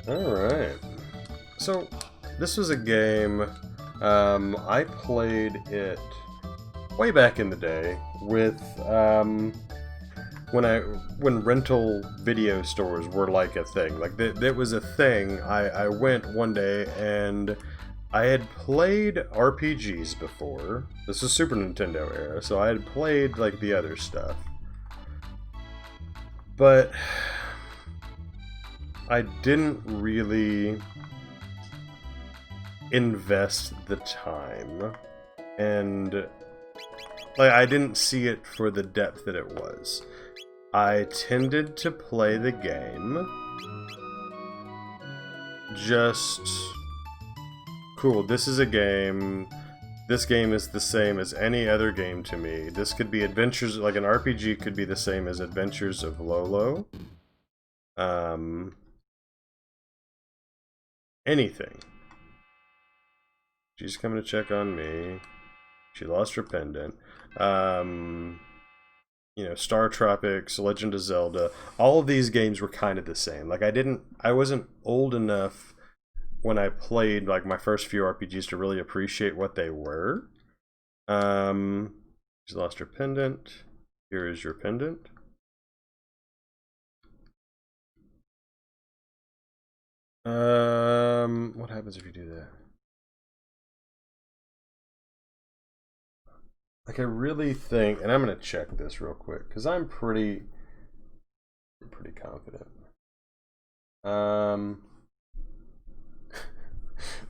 Alright. So, this was a game, I played it way back in the day with, when rental video stores were like a thing. Like, that was a thing. I went one day and I had played RPGs before. This was Super Nintendo era, so I had played, like, the other stuff. But I didn't really invest the time, and like, I didn't see it for the depth that it was. I tended to play the game just cool. This is a game. This game is the same as any other game to me. This could be Adventures, like an RPG could be the same as Adventures of Lolo. Anything. She's coming to check on me. She lost her pendant. You know, Star Tropics, Legend of Zelda, all of these games were kind of the same. Like, I wasn't old enough when I played, like, my first few RPGs to really appreciate what they were. She lost her pendant. Here is your pendant. What happens if you do that? Like, I really think, and I'm gonna check this real quick because I'm pretty confident.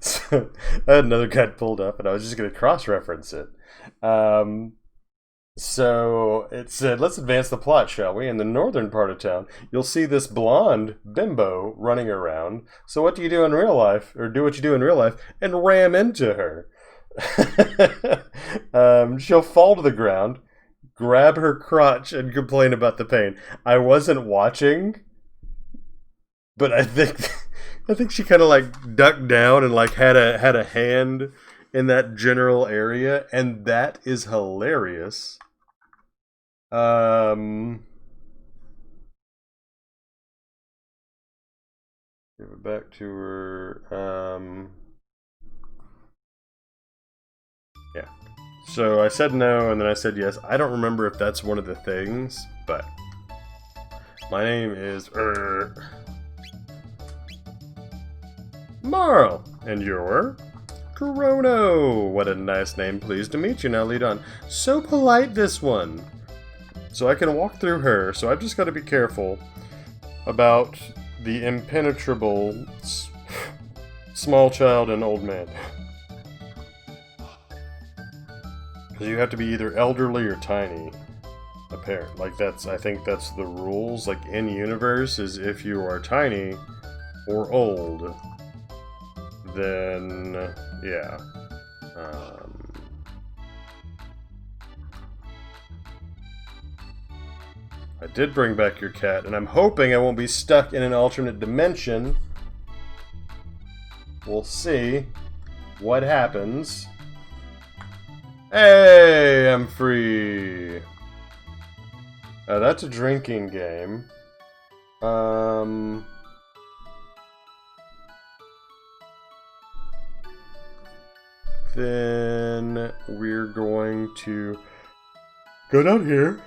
So I had another guide pulled up, and I was just gonna cross-reference it. So it said, let's advance the plot, shall we? In the northern part of town, you'll see this blonde bimbo running around. So what do you do in real life, or do what you do in real life, and ram into her? She'll fall to the ground, grab her crotch, and complain about the pain. I wasn't watching, but I think she kind of like ducked down and like had a hand in that general area, and that is hilarious. Give it back to her. Yeah. So I said no, and then I said yes. I don't remember if that's one of the things, but my name is Marl, and you're Chrono. What a nice name. Pleased to meet you. Now lead on. So polite, this one. So I can walk through her, so I've just got to be careful about the impenetrable small child and old man. Because you have to be either elderly or tiny. Apparent. Like, I think that's the rules. Like, in universe, is if you are tiny or old, then, yeah. I did bring back your cat, and I'm hoping I won't be stuck in an alternate dimension. We'll see what happens. Hey, I'm free. That's a drinking game. Then we're going to go down here.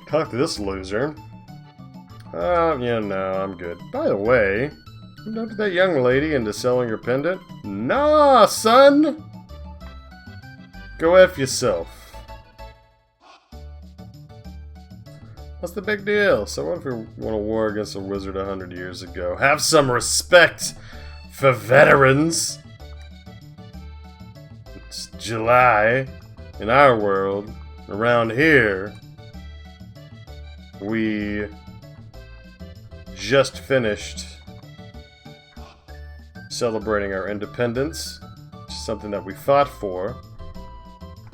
Talk to this loser. Yeah, no, I'm good. By the way, you up to that young lady into selling your pendant? Nah, son! Go F yourself. What's the big deal? So what if we won a war against a wizard 100 years ago? Have some respect for veterans! It's July in our world. Around here, we just finished celebrating our independence, which is something that we fought for,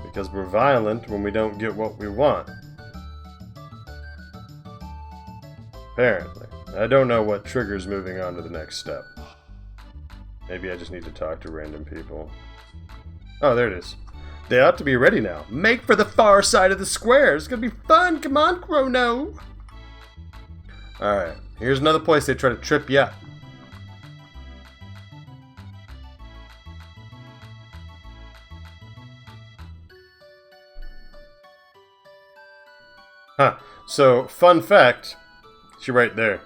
because we're violent when we don't get what we want. Apparently. I don't know what triggers moving on to the next step. Maybe I just need to talk to random people. Oh, there it is. They ought to be ready now. Make for the far side of the square. It's gonna be fun. Come on, Chrono. Alright. Here's another place they try to trip you up. Huh. So, fun fact. She's right there.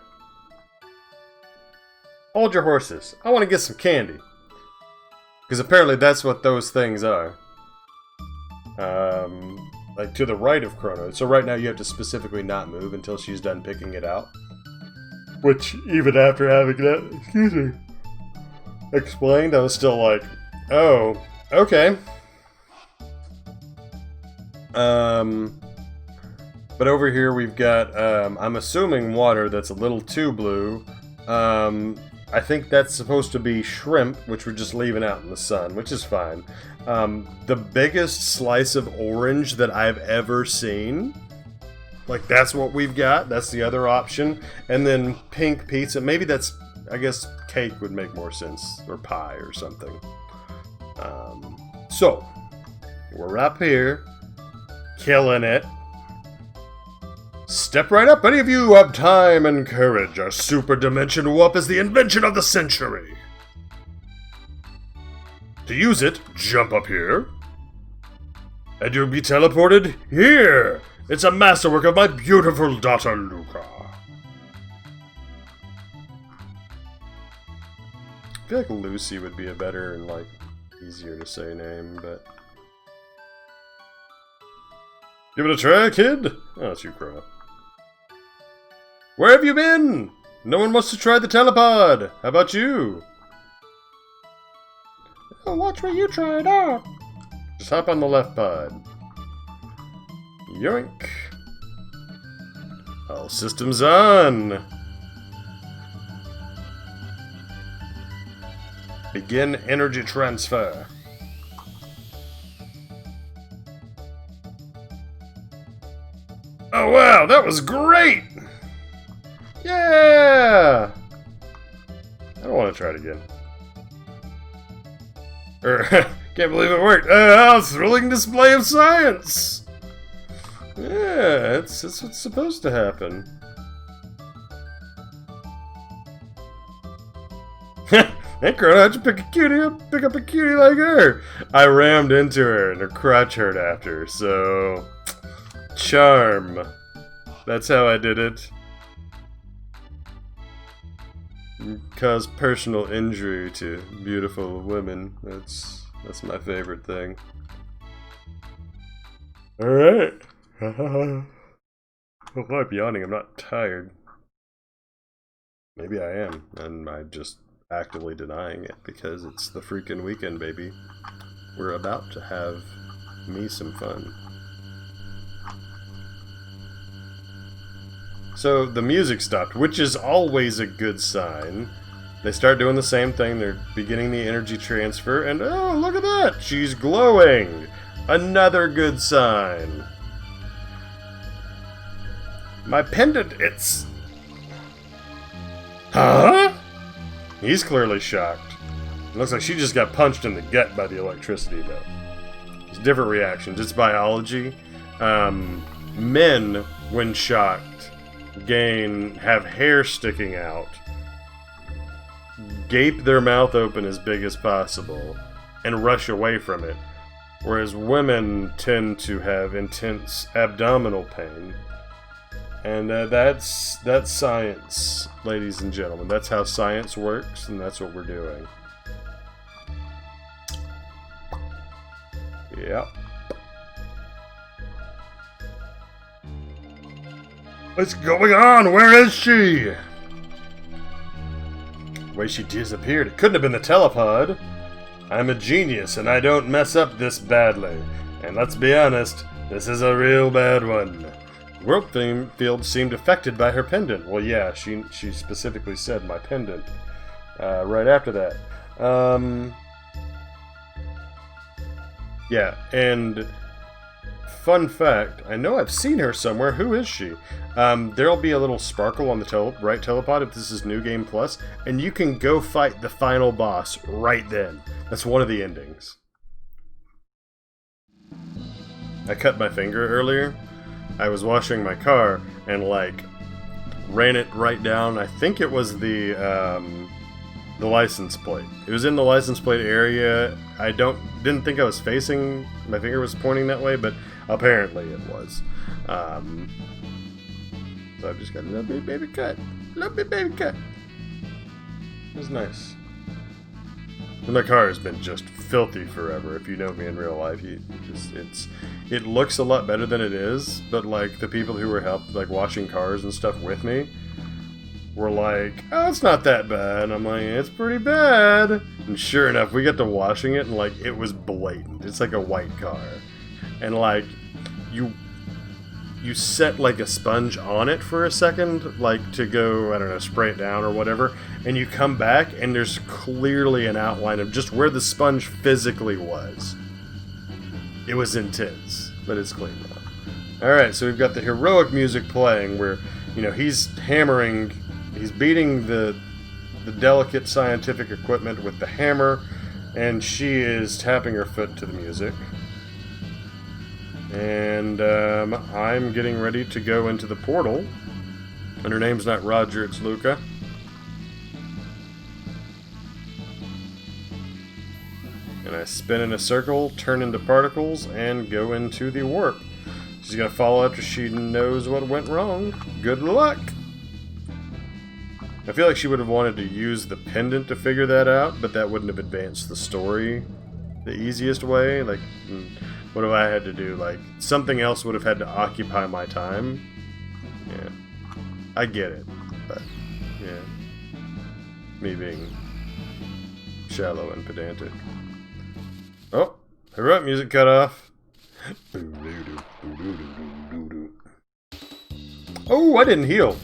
Hold your horses. I want to get some candy. Because apparently that's what those things are. Like to the right of Chrono. So right now you have to specifically not move until she's done picking it out. Which, even after having that, excuse me, explained, I was still like, oh, okay. But over here we've got, I'm assuming water that's a little too blue. I think that's supposed to be shrimp, which we're just leaving out in the sun, which is fine. The biggest slice of orange that I've ever seen. Like, that's what we've got. That's the other option. And then pink pizza. Maybe that's, I guess, cake would make more sense. Or pie or something. So, we're up here. Killing it. Step right up, any of you who have time and courage. Our super dimension warp is the invention of the century. To use it, jump up here. And you'll be teleported here. It's a masterwork of my beautiful daughter, Luca. I feel like Lucy would be a better and, like, easier to say name, but... Give it a try, kid. Oh, it's you, Chrono. Where have you been? No one wants to try the telepod. How about you? Oh, watch where you try it out. Just hop on the left pod. Yoink. All systems on. Begin energy transfer. Oh wow, that was great! Yeah! I don't want to try it again. Can't believe it worked. A thrilling display of science! Yeah, it's what's supposed to happen. Hey, Chrono, how'd you pick up a cutie like her? I rammed into her and her crotch hurt after, so... Charm. That's how I did it. Cause personal injury to beautiful women. That's my favorite thing. Alright. I'm yawning, I'm not tired. Maybe I am, and I'm just actively denying it because it's the freaking weekend, baby. We're about to have me some fun. So the music stopped, which is always a good sign, They start doing the same thing. They're beginning the energy transfer, and oh, look at that! She's glowing! Another good sign. My pendant, it's... Huh? He's clearly shocked. It looks like she just got punched in the gut by the electricity, though. It's different reactions. It's biology. Men, when shocked, have hair sticking out, gape their mouth open as big as possible, and rush away from it. Whereas women tend to have intense abdominal pain. And that's science, ladies and gentlemen. That's how science works, and that's what we're doing. Yep. What's going on? Where is she? The way she disappeared. It couldn't have been the telepod. I'm a genius, and I don't mess up this badly. And let's be honest, this is a real bad one. World field seemed affected by her pendant. Well, yeah, she specifically said my pendant. Right after that. Yeah, and fun fact, I know I've seen her somewhere. Who is she? There'll be a little sparkle on the right telepod if this is New Game Plus, and you can go fight the final boss right then. That's one of the endings. I cut my finger earlier. I was washing my car and like ran it right down. I think it was the license plate. It was in the license plate area. I didn't think I was facing. My finger was pointing that way, but apparently it was. So I've just got a little bit baby cut. It was nice. My car has been just filthy forever. If you know me in real life, it looks a lot better than it is. But like the people who were washing cars and stuff with me were like, "Oh, it's not that bad." And I'm like, "It's pretty bad." And sure enough, we got to washing it, and like it was blatant. It's like a white car, and like you set like a sponge on it for a second, like to go, I don't know, spray it down or whatever, and you come back and there's clearly an outline of just where the sponge physically was. It was intense, but it's clean now. Alright, so we've got the heroic music playing where, you know, he's beating the delicate scientific equipment with the hammer, and she is tapping her foot to the music. And I'm getting ready to go into the portal. And her name's not Roger, it's Luca. And I spin in a circle, turn into particles, and go into the warp. She's gonna fall after she knows what went wrong. Good luck! I feel like she would have wanted to use the pendant to figure that out, but that wouldn't have advanced the story the easiest way. Like, what have I had to do? Like, something else would have had to occupy my time. Yeah. I get it. But, yeah. Me being shallow and pedantic. Oh! Heroic music cut off. Oh, I didn't heal.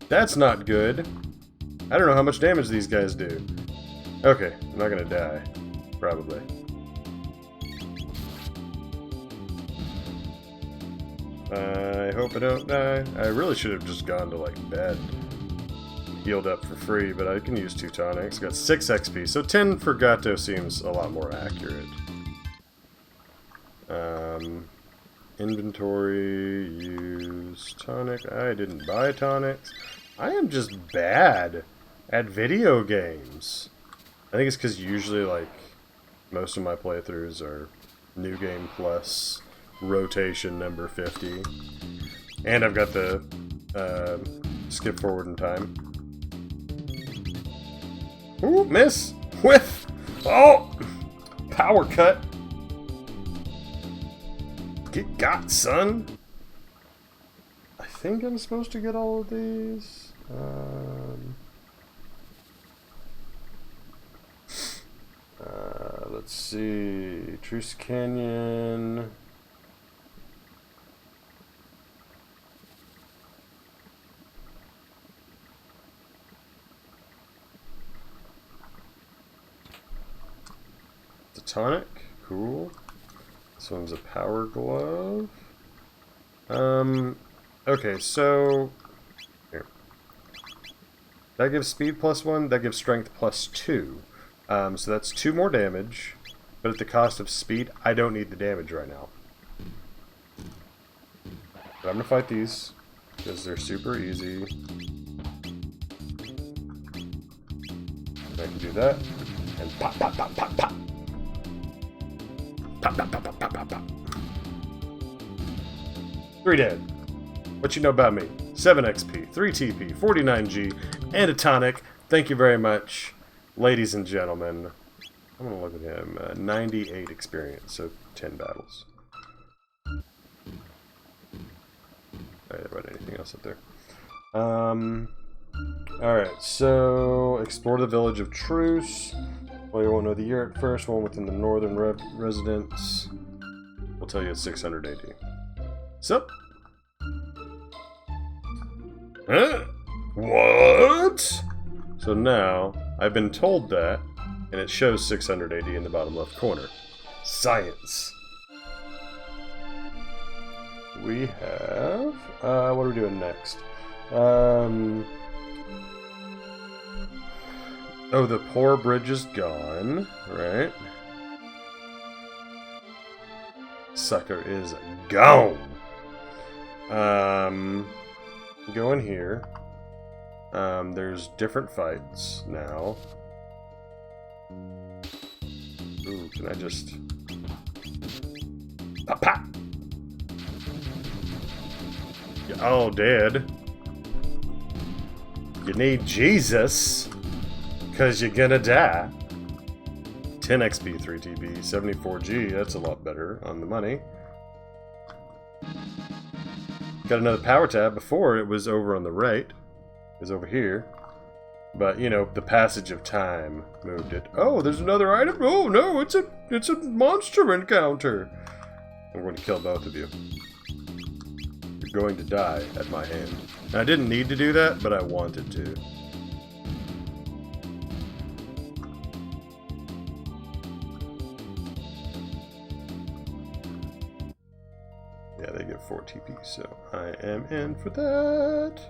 That's not good. I don't know how much damage these guys do. Okay, I'm not gonna die. Probably. I hope I don't die. I really should have just gone to, like, bed. Healed up for free, but I can use 2 tonics. Got 6 XP, so 10 for Gato seems a lot more accurate. Inventory, use tonic. I didn't buy tonics. I am just bad at video games. I think it's because usually, like, most of my playthroughs are New Game Plus rotation number 50. And I've got the skip forward in time. Ooh, miss! Whiff! Oh! Power cut! Get got, son! I think I'm supposed to get all of these. Let's see. Truce Canyon. It's a tonic. Cool. This one's a power glove. Okay, so... Here. That gives speed +1, that gives strength +2. So that's 2 more damage, but at the cost of speed. I don't need the damage right now. But I'm gonna fight these, because they're super easy. I can do that, and pop, pop, pop, pop, pop. Pop, pop, pop, pop, pop, pop, pop. 3 dead. What you know about me? 7 XP, 3 TP, 49G, and a tonic. Thank you very much, ladies and gentlemen. I'm gonna look at him. 98 experience, so 10 battles. I didn't write anything else up there. Alright, so explore the village of Truce. Well, you won't know the year at first. One within the northern residence. We'll tell you it's 600 AD. Sup? Huh? What? So now, I've been told that, and it shows 600 AD in the bottom left corner. Science! We have... what are we doing next? Oh, the poor bridge is gone, right? Sucker is gone! Go in here. There's different fights now. Ooh, can I just... Pop, pop! You're all dead. You need Jesus, because you're gonna die. 10 XP, 3 TP, 74G, that's a lot better on the money. Got another power tab. Before it was over on the right. It was over here. But, you know, the passage of time moved it. Oh, there's another item? Oh, no, it's a monster encounter. I'm going to kill both of you. You're going to die at my hand. And I didn't need to do that, but I wanted to. Yeah, they get 4 TP, so I am in for that.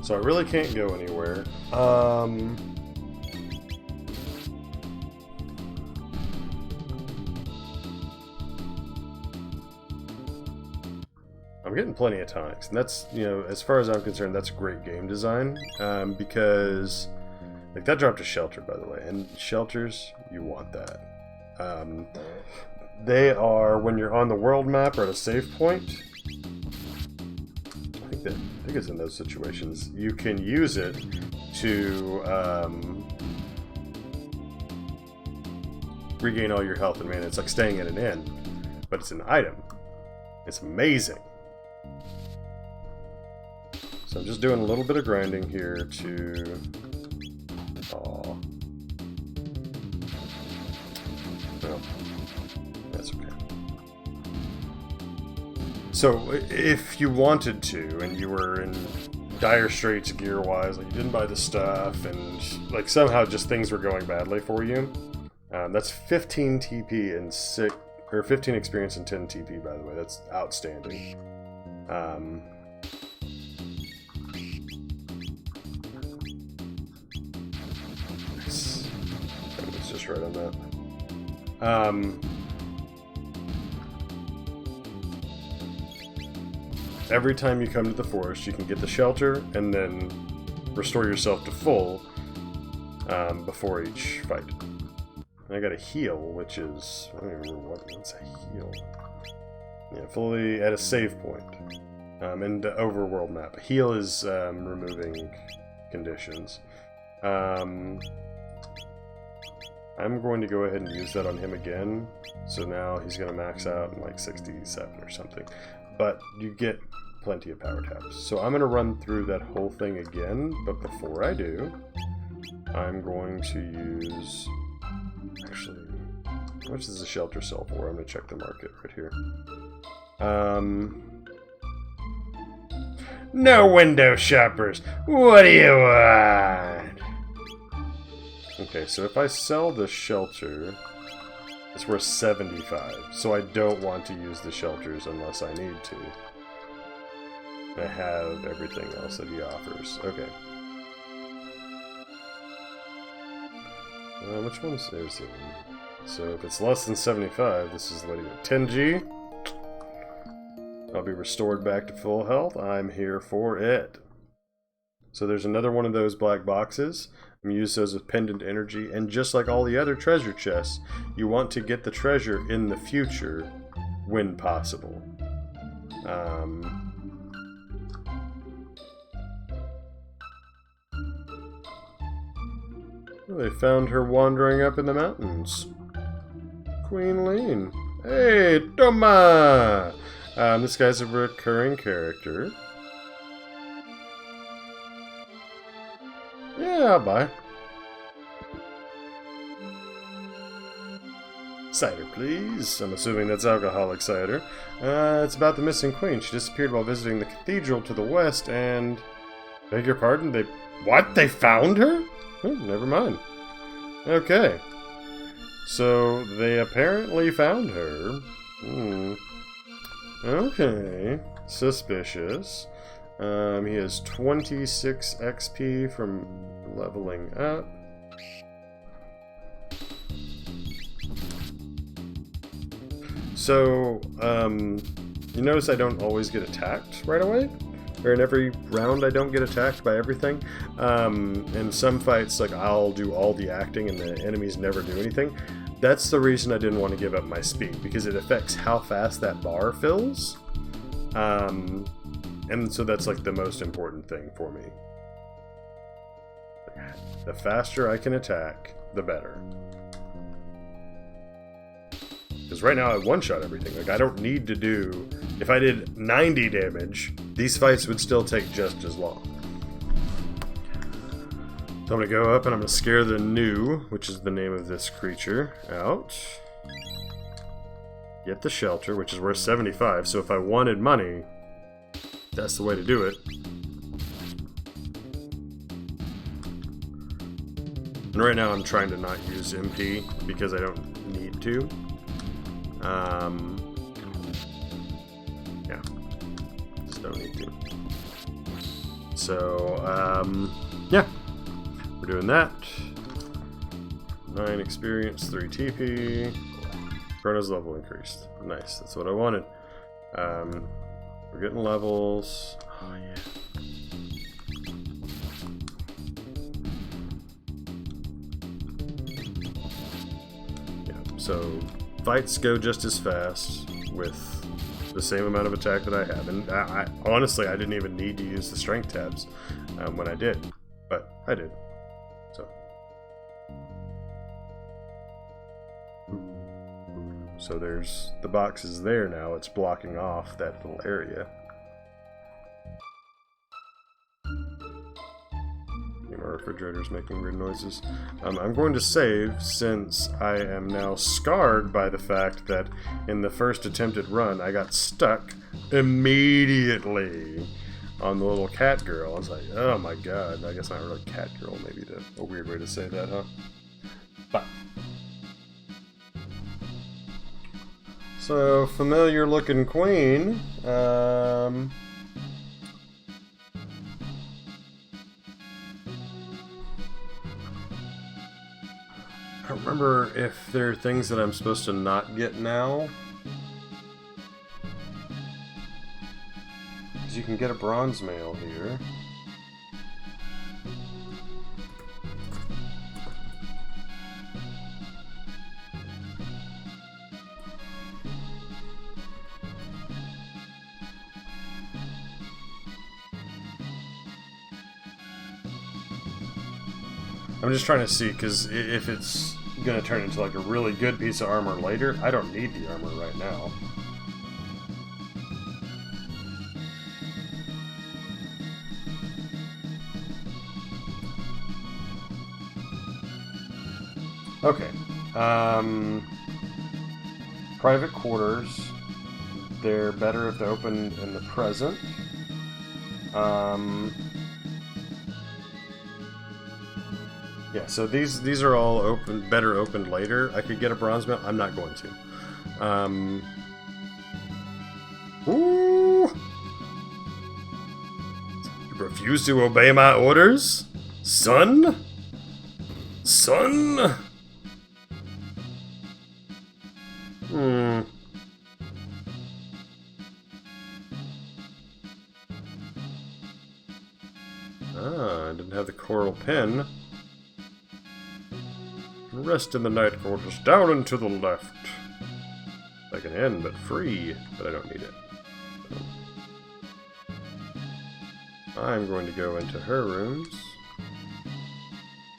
So I really can't go anywhere. I'm getting plenty of tonics, and that's, you know, as far as I'm concerned, that's great game design, because, like, that dropped a shelter, by the way, and shelters, you want that. They are, when you're on the world map or at a save point, I think it's in those situations, you can use it to regain all your health and mana. It's like staying at an inn, but it's an item. It's amazing. So I'm just doing a little bit of grinding here to... Aw. Well, that's okay. So, if you wanted to, and you were in dire straits gear-wise, like you didn't buy the stuff, and like somehow just things were going badly for you, that's 15 TP and 15 experience and 10 TP, by the way. That's outstanding. Just right on that. Every time you come to the forest, you can get the shelter and then restore yourself to full before each fight. And I got a heal, which is, I don't even remember what's a heal. Yeah, fully at a save point. And the overworld map. Heal is removing conditions. I'm going to go ahead and use that on him again. So now he's going to max out in like 67 or something. But you get plenty of power tabs. So I'm going to run through that whole thing again. But before I do, I'm going to use... Actually, How much does the shelter sell for? I'm gonna check the market right here. No window shoppers! What do you want? Okay, so if I sell the shelter, it's worth 75. So I don't want to use the shelters unless I need to. I have everything else that he offers. Okay. Which one's there's the one? So if it's less than 75, this is the way to go. 10G. I'll be restored back to full health. I'm here for it. So there's another one of those black boxes. I'm use those with pendant energy, and just like all the other treasure chests, you want to get the treasure in the future when possible. They found her wandering up in the mountains. Queen Lean. Hey, Toma! This guy's a recurring character. Yeah, I'll buy. Cider, please. I'm assuming that's alcoholic cider. It's about the missing queen. She disappeared while visiting the cathedral to the west and... Beg your pardon? They... What? They found her? Oh, never mind. Okay. So, they apparently found her. Okay. Suspicious. He has 26 XP from leveling up. So, you notice I don't always get attacked right away? Or in every round I don't get attacked by everything. In some fights, like, I'll do all the acting and the enemies never do anything. That's the reason I didn't want to give up my speed, because it affects how fast that bar fills. And so that's like the most important thing for me. The faster I can attack, the better. Because right now I one-shot everything. Like, I don't need to do... If I did 90 damage, these fights would still take just as long. So I'm going to go up and I'm going to scare the new, which is the name of this creature, out. Get the shelter, which is worth 75. So if I wanted money, that's the way to do it. And right now I'm trying to not use MP because I don't need to. Yeah, just don't need to. So, yeah, we're doing that. 9 experience, 3 TP. Chrono's level increased. Nice, that's what I wanted. We're getting levels. Oh, yeah. Yeah, so fights go just as fast with the same amount of attack that I have. And I honestly, I didn't even need to use the strength tabs when I did. But I did. So there's the box is there now. It's blocking off that little area. My refrigerator's making weird noises. I'm going to save since I am now scarred by the fact that in the first attempted run I got stuck immediately on the little cat girl. I was like, oh my god. I guess not really cat girl, maybe a weird way to say that, huh? But so, familiar looking queen. I don't remember if there are things that I'm supposed to not get now. Because you can get a bronze mail here. I'm just trying to see, because if it's going to turn into like a really good piece of armor later, I don't need the armor right now. Okay. private quarters. They're better if they're opened in the present. Yeah, so these are all better opened later. I could get a bronze medal. I'm not going to. Ooh! You refuse to obey my orders? Son? Son? I didn't have the coral pen. Rest in the night quarters, down and to the left. Like an inn, but free. But I don't need it. So I'm going to go into her rooms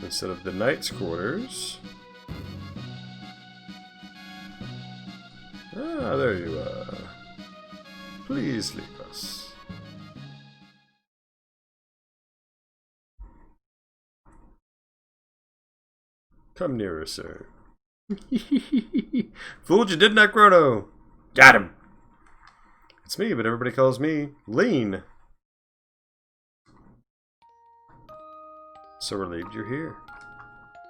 instead of the knight's quarters. Ah, there you are. Please leave us. Come nearer, sir. Fooled you, didn't I, Chrono? Got him! It's me, but everybody calls me Lean. So relieved you're here.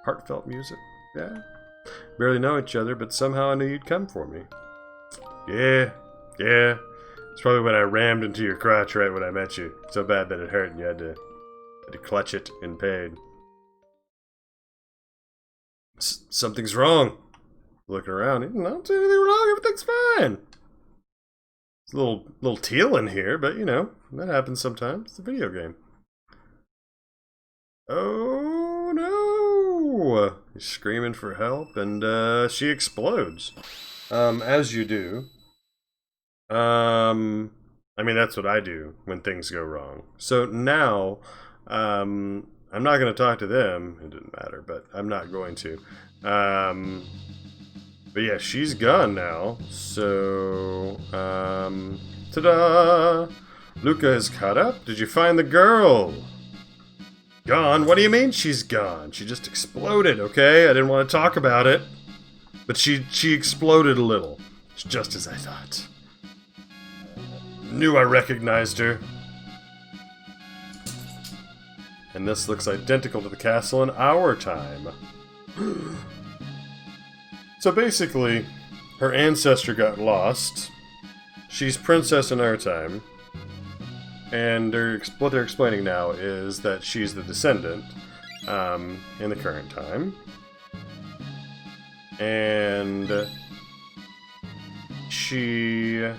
Heartfelt music, yeah? Barely know each other, but somehow I knew you'd come for me. Yeah. It's probably when I rammed into your crotch right when I met you. So bad that it hurt and you had to clutch it in pain. Something's wrong. Looking around, I don't see anything wrong. Everything's fine. It's a little teal in here, but you know that happens sometimes. It's a video game. Oh no! He's screaming for help, and she explodes. As you do. I mean that's what I do when things go wrong. So now, I'm not going to talk to them. It didn't matter, but I'm not going to. But yeah, she's gone now. So, ta-da! Luca has caught up. Did you find the girl? Gone? What do you mean she's gone? She just exploded, okay? I didn't want to talk about it. But she exploded a little. It's just as I thought. Knew I recognized her. And this looks identical to the castle in our time. So basically, her ancestor got lost. She's princess in our time. And what they're explaining now is that she's the descendant in the current time. And she...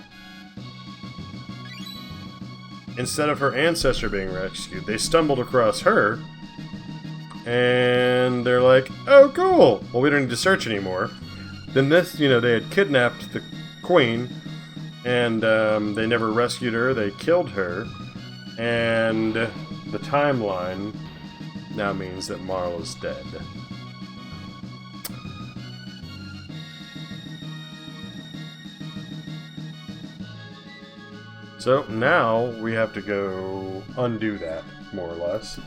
Instead of her ancestor being rescued, they stumbled across her. And they're like, oh, cool. Well, we don't need to search anymore. Then this, they had kidnapped the queen. And they never rescued her. They killed her. And the timeline now means that Marla's dead. So now we have to go undo that, more or less.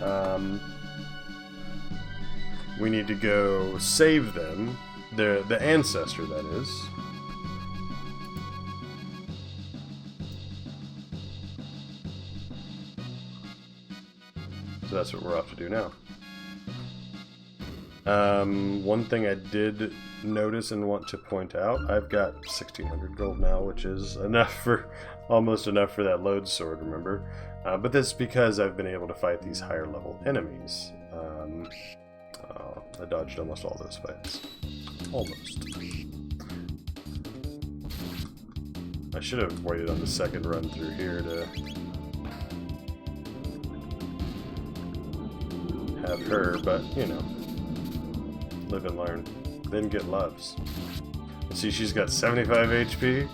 We need to go save them, the ancestor, that is. So that's what we're off to do now. One thing I did notice and want to point out, I've got 1600 gold now, which is almost enough for that load sword, remember? But this is because I've been able to fight these higher level enemies. I dodged almost all those fights. Almost. I should have waited on the second run through here to have her, but, live and learn. Then get loves. See, she's got 75 HP.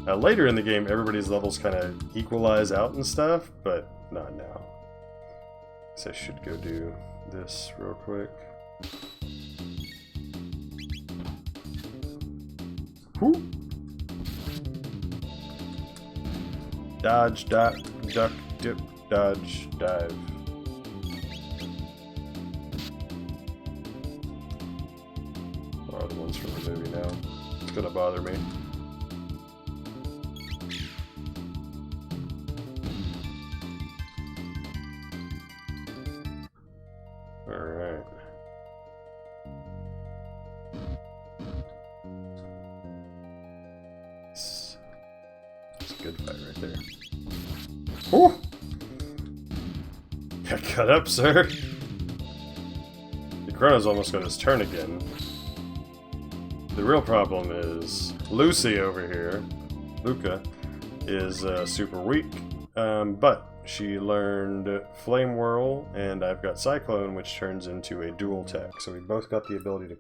Later in the game, everybody's levels kind of equalize out and stuff, but not now. So I should go do this real quick. Whoo! Dodge, duck, dip, dodge, dive. What are the ones from the movie now? gonna bother me. Alright. It's a good fight right there. Oh! Got cut up, sir! The Chrono's almost got his turn again. The real problem is Lucy over here, Luca, is super weak, but she learned Flame Whirl, and I've got Cyclone, which turns into a dual tech. So we both got the ability to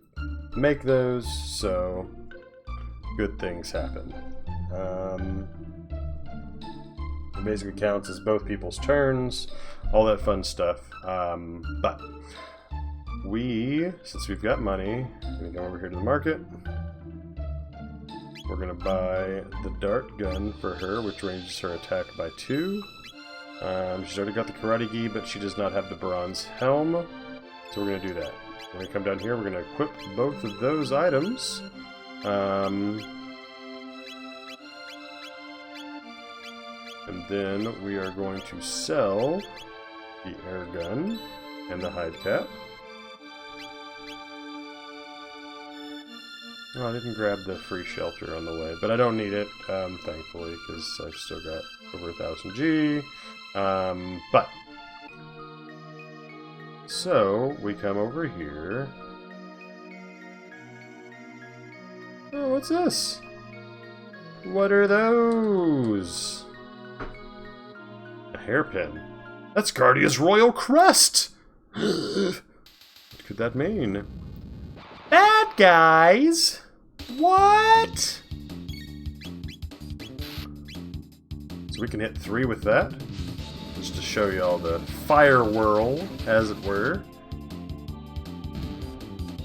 make those, so good things happen. It basically counts as both people's turns, all that fun stuff. But since we've got money, we're going to go over here to the market. We're going to buy the dart gun for her, which ranges her attack by 2. She's already got the karate gi, but she does not have the bronze helm. So we're going to do that. We're going to come down here, we're going to equip both of those items. And then we are going to sell the air gun and the hide cap. Oh, I didn't grab the free shelter on the way, but I don't need it, thankfully, because I've still got over 1000 G. But so we come over here. Oh, what's this? What are those? A hairpin. That's Guardia's Royal Crest! What could that mean? Bad guys! What? So we can hit 3 with that. Just to show you all the fire whirl, as it were.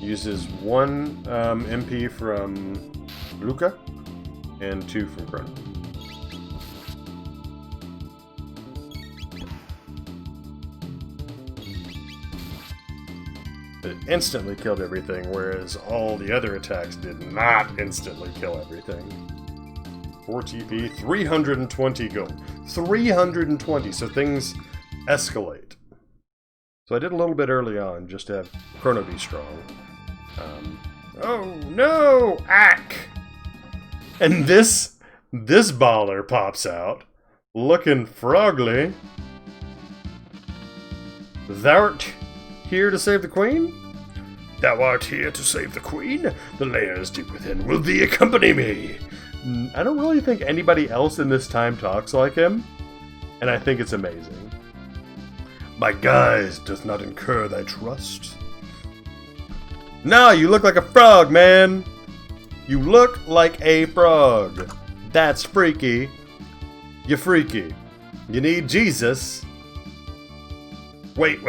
Uses 1 MP from Luca and 2 from Chrono. It instantly killed everything, whereas all the other attacks did not instantly kill everything. 4 TP, 320 gold. 320, so things escalate. So I did a little bit early on, just to have Chrono be strong. Oh no! Ack! And this baller pops out, looking frogly. Thou'rt here to save the queen? Thou art here to save the queen? The layers deep within will thee accompany me. I don't really think anybody else in this time talks like him, and I think it's amazing. My guise doth not incur thy trust. No, you look like a frog, man. You look like a frog. That's freaky. You're freaky. You need Jesus. Wait.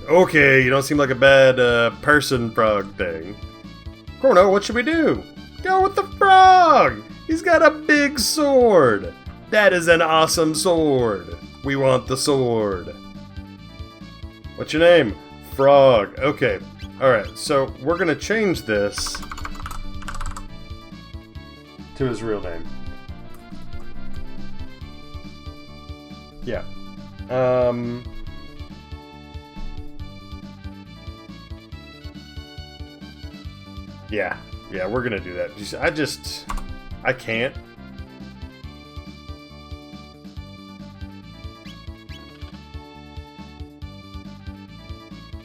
Okay, you don't seem like a bad person frog thing. Chrono, what should we do? Go with the frog! He's got a big sword! That is an awesome sword! We want the sword. What's your name? Frog. Okay. Alright, so we're gonna change this to his real name. Yeah. Yeah, we're gonna do that. I can't.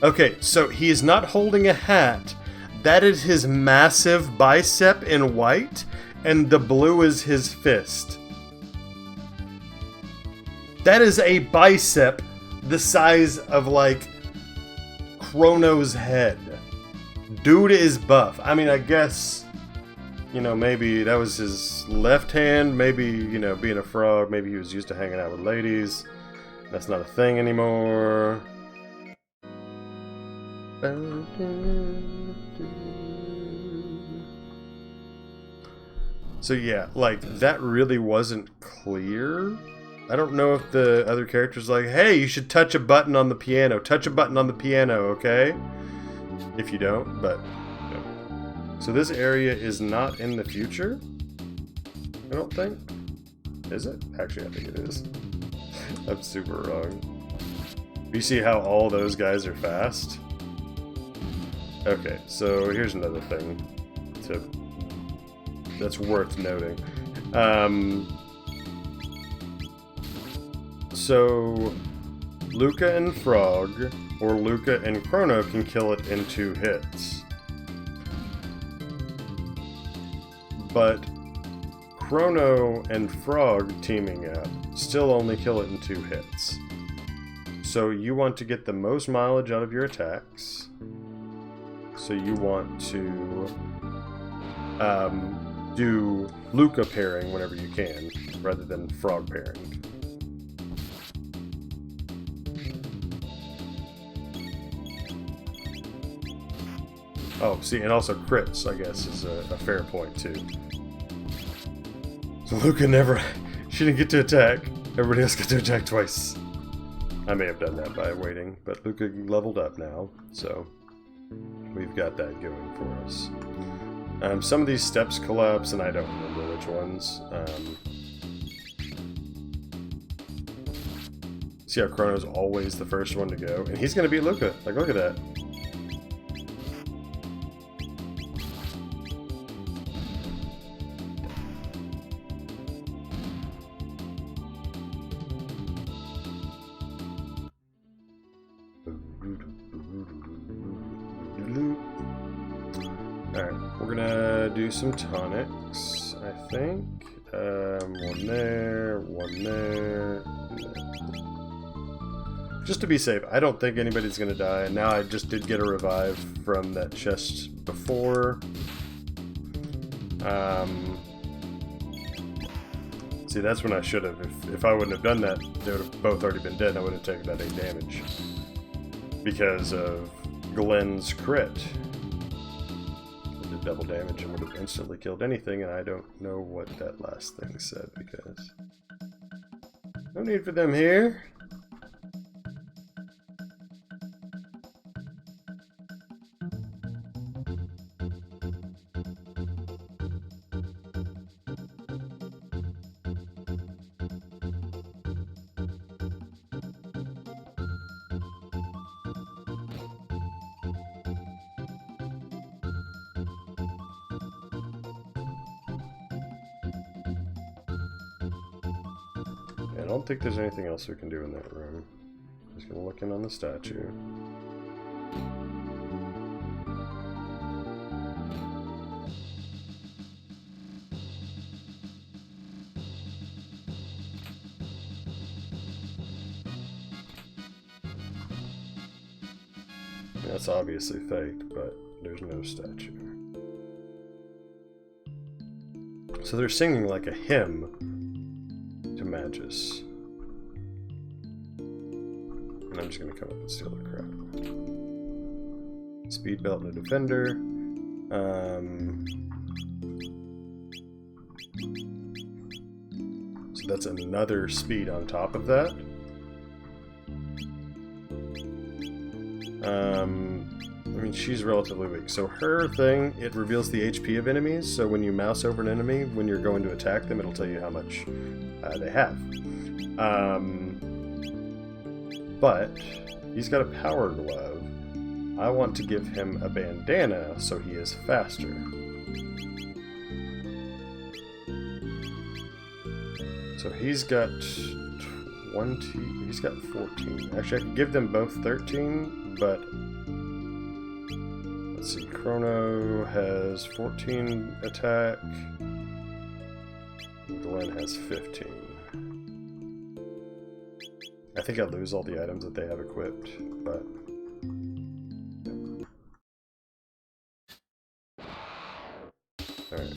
Okay, so he is not holding a hat. That is his massive bicep in white, and the blue is his fist. That is a bicep the size of, like, Chrono's head. Dude is buff. I mean, I guess, you know, maybe that was his left hand. Maybe, you know, being a frog, maybe he was used to hanging out with ladies. That's not a thing anymore. So yeah, like, that really wasn't clear. I don't know if the other character's like, hey, you should touch a button on the piano. Touch a button on the piano, okay? If you don't, but... You know. So this area is not in the future? I don't think. Is it? Actually, I think it is. I'm super wrong. You see how all those guys are fast? Okay, so here's another thing that's worth noting. So Luca and Frog, or Luca and Chrono, can kill it in 2 hits. But Chrono and Frog teaming up still only kill it in 2 hits. So you want to get the most mileage out of your attacks. So you want to do Luca pairing whenever you can, rather than Frog pairing. Oh, see, and also crits, I guess, is a fair point, too. So Luca never... she didn't get to attack. Everybody else got to attack twice. I may have done that by waiting, but Luca leveled up now, so we've got that going for us. Some of these steps collapse, and I don't remember which ones. See how Chrono's always the first one to go? And he's going to beat Luca. Like, look at that. Alright, we're gonna do some tonics, I think. One there, one there. Just to be safe, I don't think anybody's gonna die. Now I just did get a revive from that chest before. See, that's when I should have. If I wouldn't have done that, they would have both already been dead and I would have taken that 8 damage. Because of Glenn's crit. Double damage and would have instantly killed anything, and I don't know what that last thing said because no need for them here. I don't think there's anything else we can do in that room. Just gonna look in on the statue. That's obviously faked, but there's no statue. So they're singing like a hymn to Magus. And I'm just gonna come up and steal the crap. Speed belt and a defender. So that's another speed on top of that. I mean, she's relatively weak. So her thing, it reveals the HP of enemies. So when you mouse over an enemy, when you're going to attack them, it'll tell you how much they have. But he's got a power glove. I want to give him a bandana so he is faster. So he's got 20, he's got 14. Actually, I could give them both 13, but let's see, Chrono has 14 attack, and Glenn has 15. I think I lose all the items that they have equipped, but... Alright.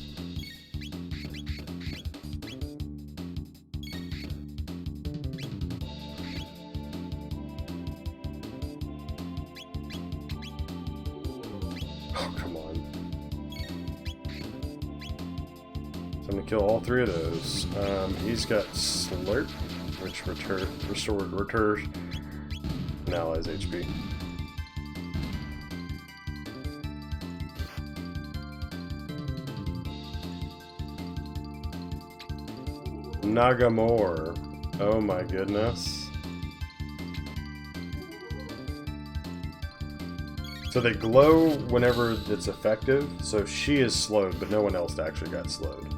Oh, come on. So I'm gonna kill all 3 of those. He's got Slurp, which returs an ally's HP. Nagamore. Oh my goodness. So they glow whenever it's effective, so she is slowed, but no one else actually got slowed.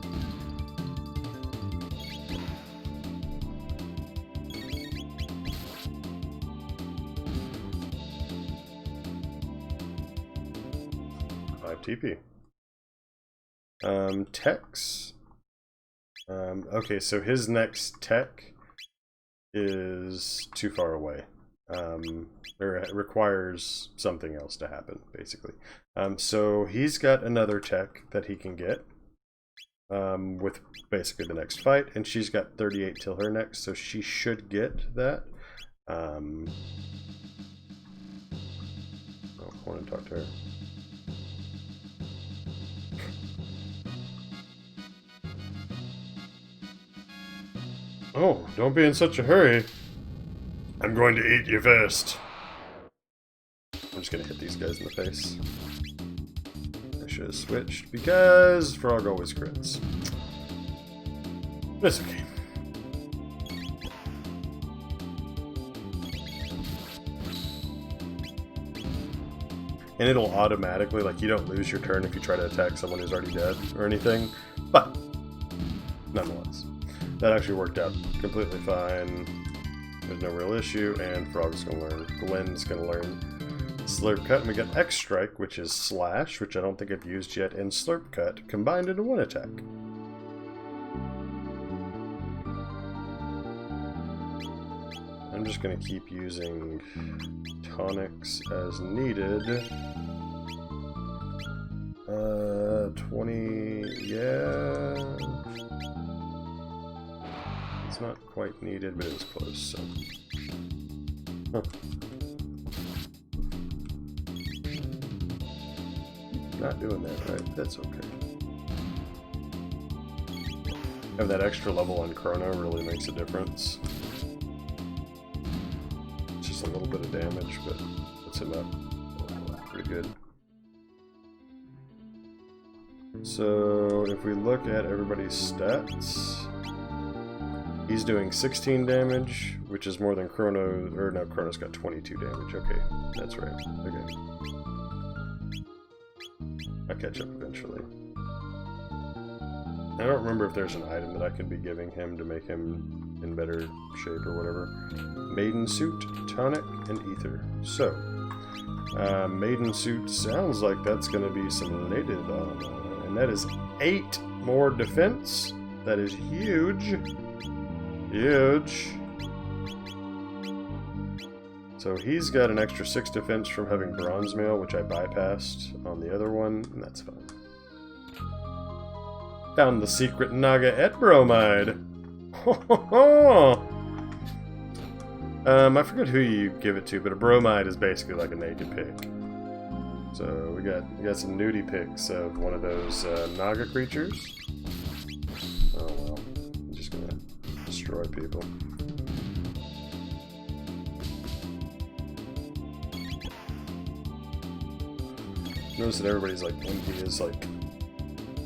TP. Techs. Okay, so his next tech is too far away. Or it requires something else to happen, basically. So he's got another tech that he can get with basically the next fight, and she's got 38 till her next, so she should get that. Oh, I want to talk to her. Oh, don't be in such a hurry. I'm going to eat you first. I'm just gonna hit these guys in the face. I should have switched because Frog always crits. But it's okay. And it'll automatically, like, you don't lose your turn if you try to attack someone who's already dead or anything, but nonetheless. That actually worked out completely fine. There's no real issue, and Frog's gonna learn. Glenn's gonna learn Slurp Cut, and we got X Strike, which is Slash, which I don't think I've used yet, and Slurp Cut combined into one attack. I'm just gonna keep using tonics as needed. 20, yeah. It's not quite needed, but it was close, so. Huh. Not doing that right, that's okay. Have that extra level on Chrono really makes a difference. It's just a little bit of damage, but puts him up pretty good. So, if we look at everybody's stats, he's doing 16 damage, which is more than Chrono, or no, Chrono's got 22 damage. Okay, that's right. Okay. I'll catch up eventually. I don't remember if there's an item that I could be giving him to make him in better shape or whatever. Maiden Suit, Tonic, and Ether. So, Maiden Suit sounds like that's going to be some native and that is 8 more defense. That is huge. Huge. So he's got an extra 6 defense from having Bronze Mail, which I bypassed on the other one, and that's fine. Found the secret Naga Et Bromide. I forget who you give it to, but a bromide is basically like a naked pig. So we got some nudie pics of one of those Naga creatures. Oh well, I'm just gonna destroy people. Notice that everybody's like MP is like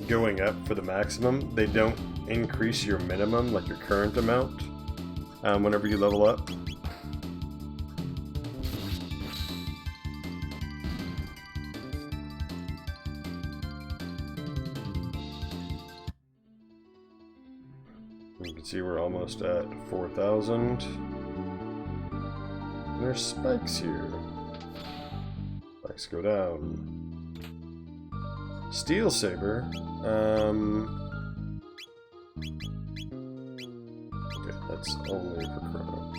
going up for the maximum. They don't increase your minimum, like your current amount, whenever you level up. You can see we're almost at 4,000. And there's spikes here. Spikes go down. Steel Saber. Okay, that's only for Chrono.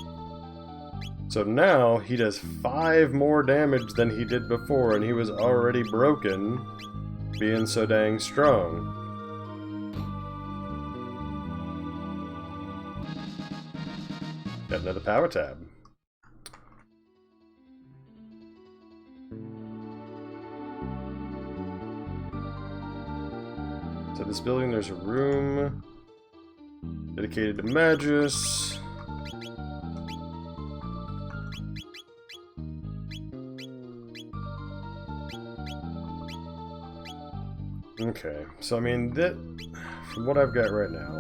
So now he does 5 more damage than he did before, and he was already broken, being so dang strong. Got another power tab. So this building, there's a room dedicated to Magus. Okay, so I mean, that from what I've got right now,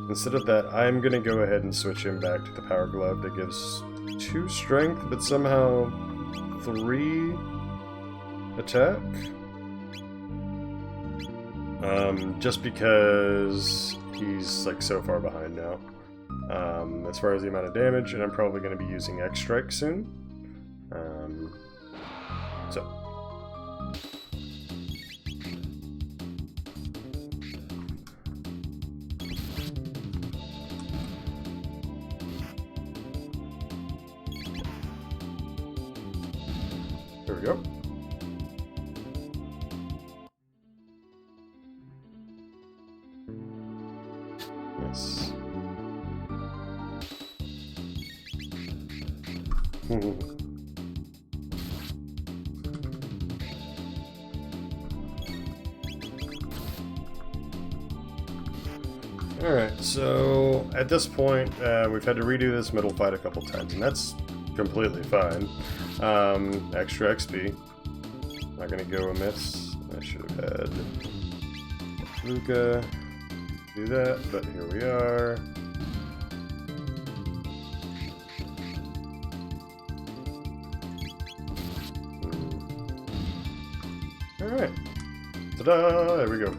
Instead of that, I'm going to go ahead and switch him back to the Power Glove that gives 2 strength, but somehow 3 attack. Just because he's like so far behind now. As far as the amount of damage, and I'm probably going to be using X-Strike soon. So. There we go. Yes. Alright, so at this point, we've had to redo this middle fight a couple times, and that's completely fine. Extra XP. Not gonna go amiss. I should have had Luca do that, but here we are. Alright. Ta-da! There we go.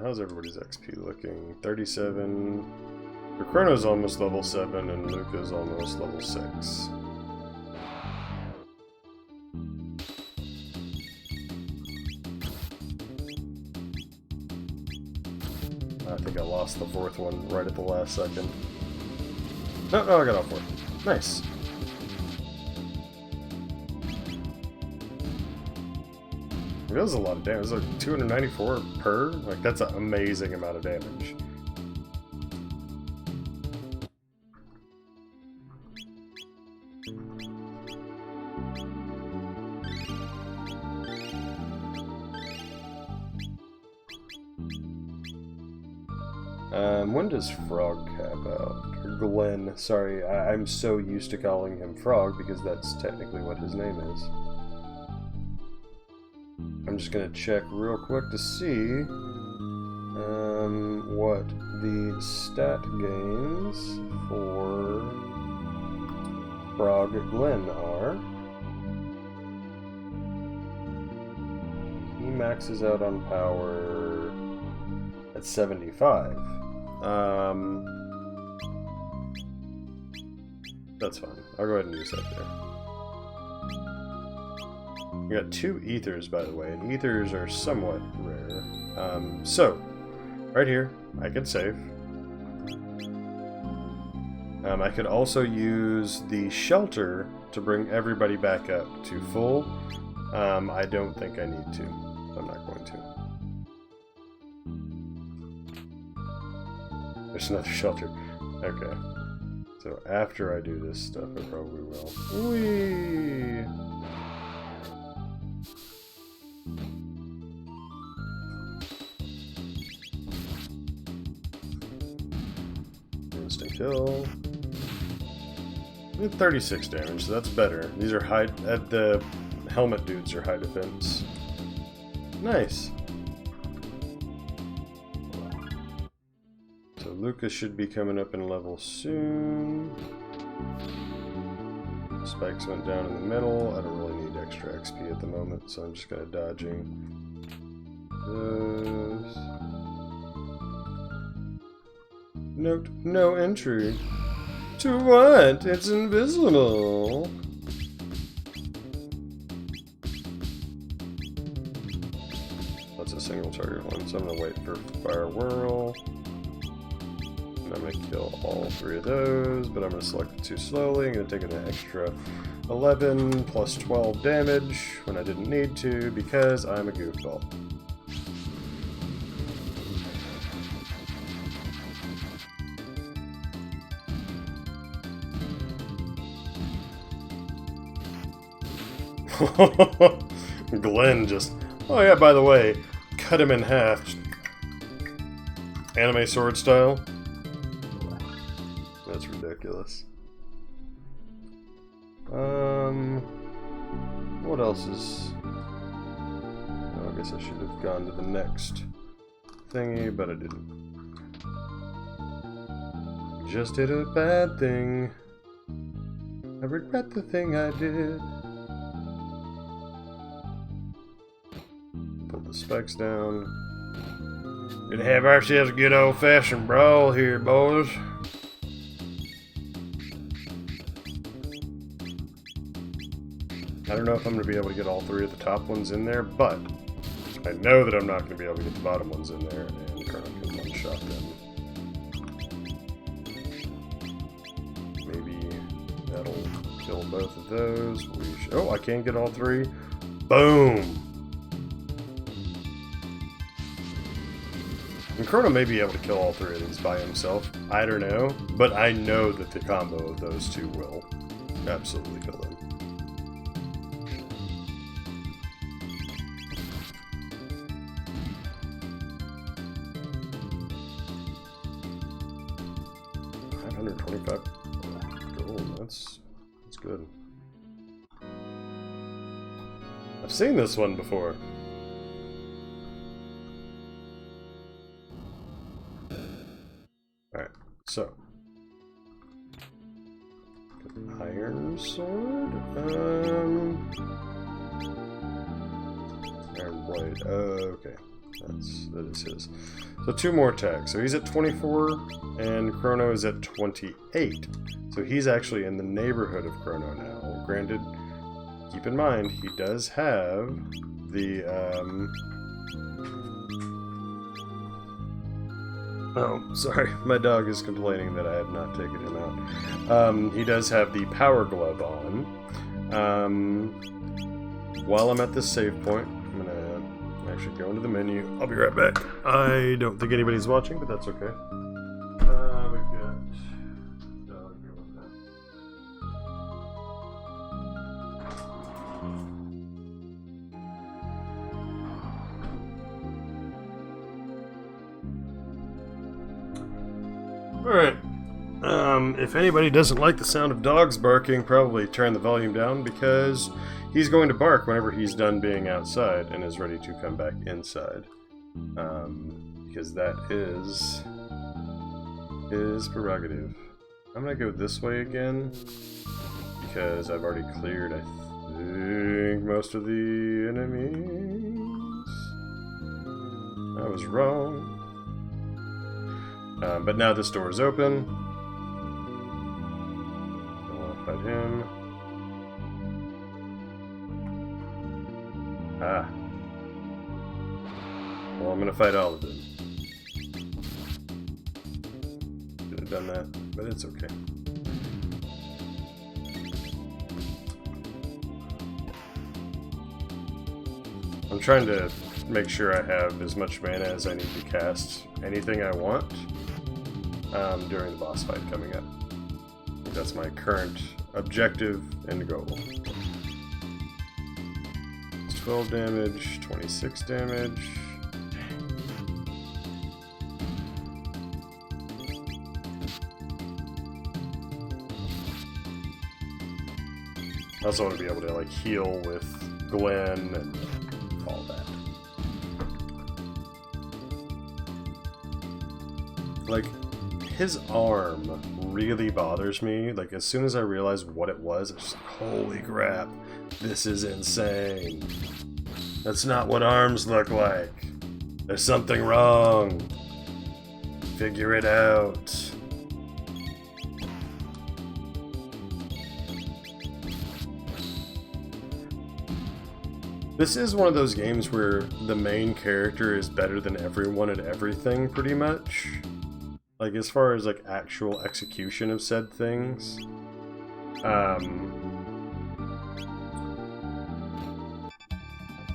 How's everybody's XP looking? 37. The Chrono's almost level 7, and Luca's almost level 6. I think I lost the 4th one right at the last second. No, I got all 4. Nice. That was a lot of damage. It was like 294 per. Like, that's an amazing amount of damage. When does Frog cap out? Or Glenn. Sorry, I'm so used to calling him Frog because that's technically what his name is. I'm just gonna check real quick to see what the stat gains for Frog Glenn are. He maxes out on power at 75. That's fine. I'll go ahead and use that there. We got 2 ethers, by the way, and ethers are somewhat rare. So, right here, I can save. I could also use the shelter to bring everybody back up to full. I don't think I need to. I'm not going to. There's another shelter. Okay. So after I do this stuff, I probably will. Whee! Instant kill. I did 36 damage, so that's better. These are high. The helmet dudes are high defense. Nice. So Lucas should be coming up in level soon. Spikes went down in the middle. I don't really need extra XP at the moment, so I'm just kind of dodging those. Note, no entry. To what? It's invisible. That's a single target one, so I'm gonna wait for Fire Whirl. And I'm gonna kill all 3 of those, but I'm gonna select the 2 slowly. I'm gonna take an extra 11 plus 12 damage when I didn't need to because I'm a goofball. Glenn just... Oh yeah, by the way, cut him in half. Anime sword style. That's ridiculous. What else is... Oh, I guess I should have gone to the next thingy, but I didn't. Just did a bad thing. I regret the thing I did. Pull the spikes down. Gonna have ourselves a good old-fashioned brawl here, boys. I don't know if I'm gonna be able to get all three of the top ones in there, but I know that I'm not gonna be able to get the bottom ones in there, and Chrono can one-shot them. That'll kill both of those. Oh, I can't get all three. Boom! And Chrono may be able to kill all three of these by himself. I don't know. But I know that the combo of those two will absolutely kill him. $525 gold, that's good. I've seen this one before. Alright, so. Iron sword? Iron blade. Okay. That is his. So 2 more tags. So he's at 24, and Chrono is at 28. So he's actually in the neighborhood of Chrono now. Granted, keep in mind, he does have the, Oh, sorry. My dog is complaining that I have not taken him out. He does have the power glove on. While I'm at this save point, I'm gonna actually go into the menu. I'll be right back. I don't think anybody's watching, but that's okay. We've got dog going there. Alright. If anybody doesn't like the sound of dogs barking, probably turn the volume down, because he's going to bark whenever he's done being outside and is ready to come back inside. Because that is his prerogative. I'm gonna go this way again, because I've already cleared, I think, most of the enemies. I was wrong. But now this door is open. I want to fight him. Ah. Well, I'm going to fight all of them. Should have done that, but it's okay. I'm trying to make sure I have as much mana as I need to cast anything I want during the boss fight coming up. That's my current objective and goal. It's 12 damage, 26 damage. I also want to be able to like heal with Glenn and all that. Like, his arm really bothers me. Like, as soon as I realized what it was, it's just like, holy crap, this is insane. That's not what arms look like. There's something wrong. Figure it out. This is one of those games where the main character is better than everyone at everything, pretty much. Like, as far as, like, actual execution of said things.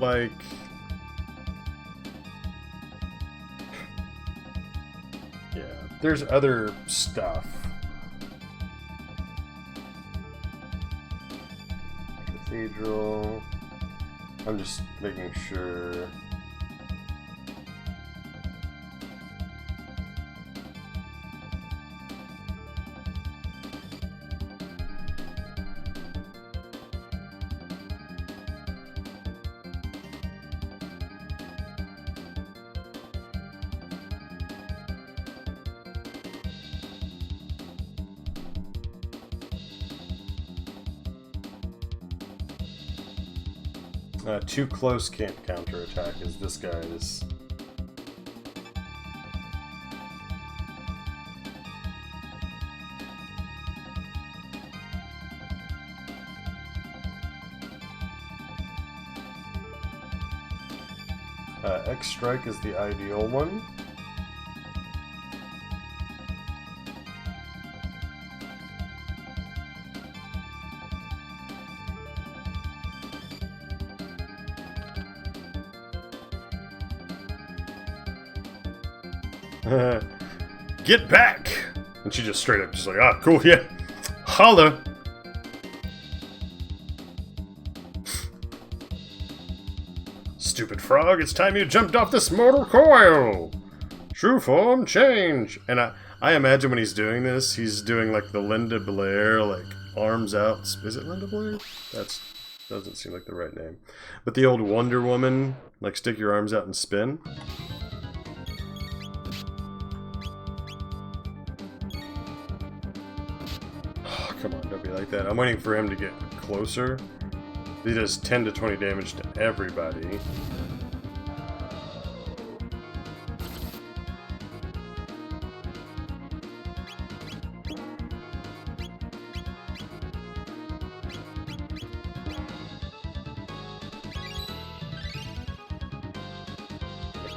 Like... yeah, there's other stuff. Cathedral... I'm just making sure... Too close can't counterattack as this guy is. X strike is the ideal one. Get back! And she just straight up just like, ah, cool, yeah. Holla! Stupid frog, it's time you jumped off this mortal coil! True form change! And I imagine when he's doing this, he's doing like the Linda Blair, like, arms out. Is it Linda Blair? That doesn't seem like the right name. But the old Wonder Woman, like, stick your arms out and spin. Oh, come on, don't be like that. I'm waiting for him to get closer. He does 10 to 20 damage to everybody.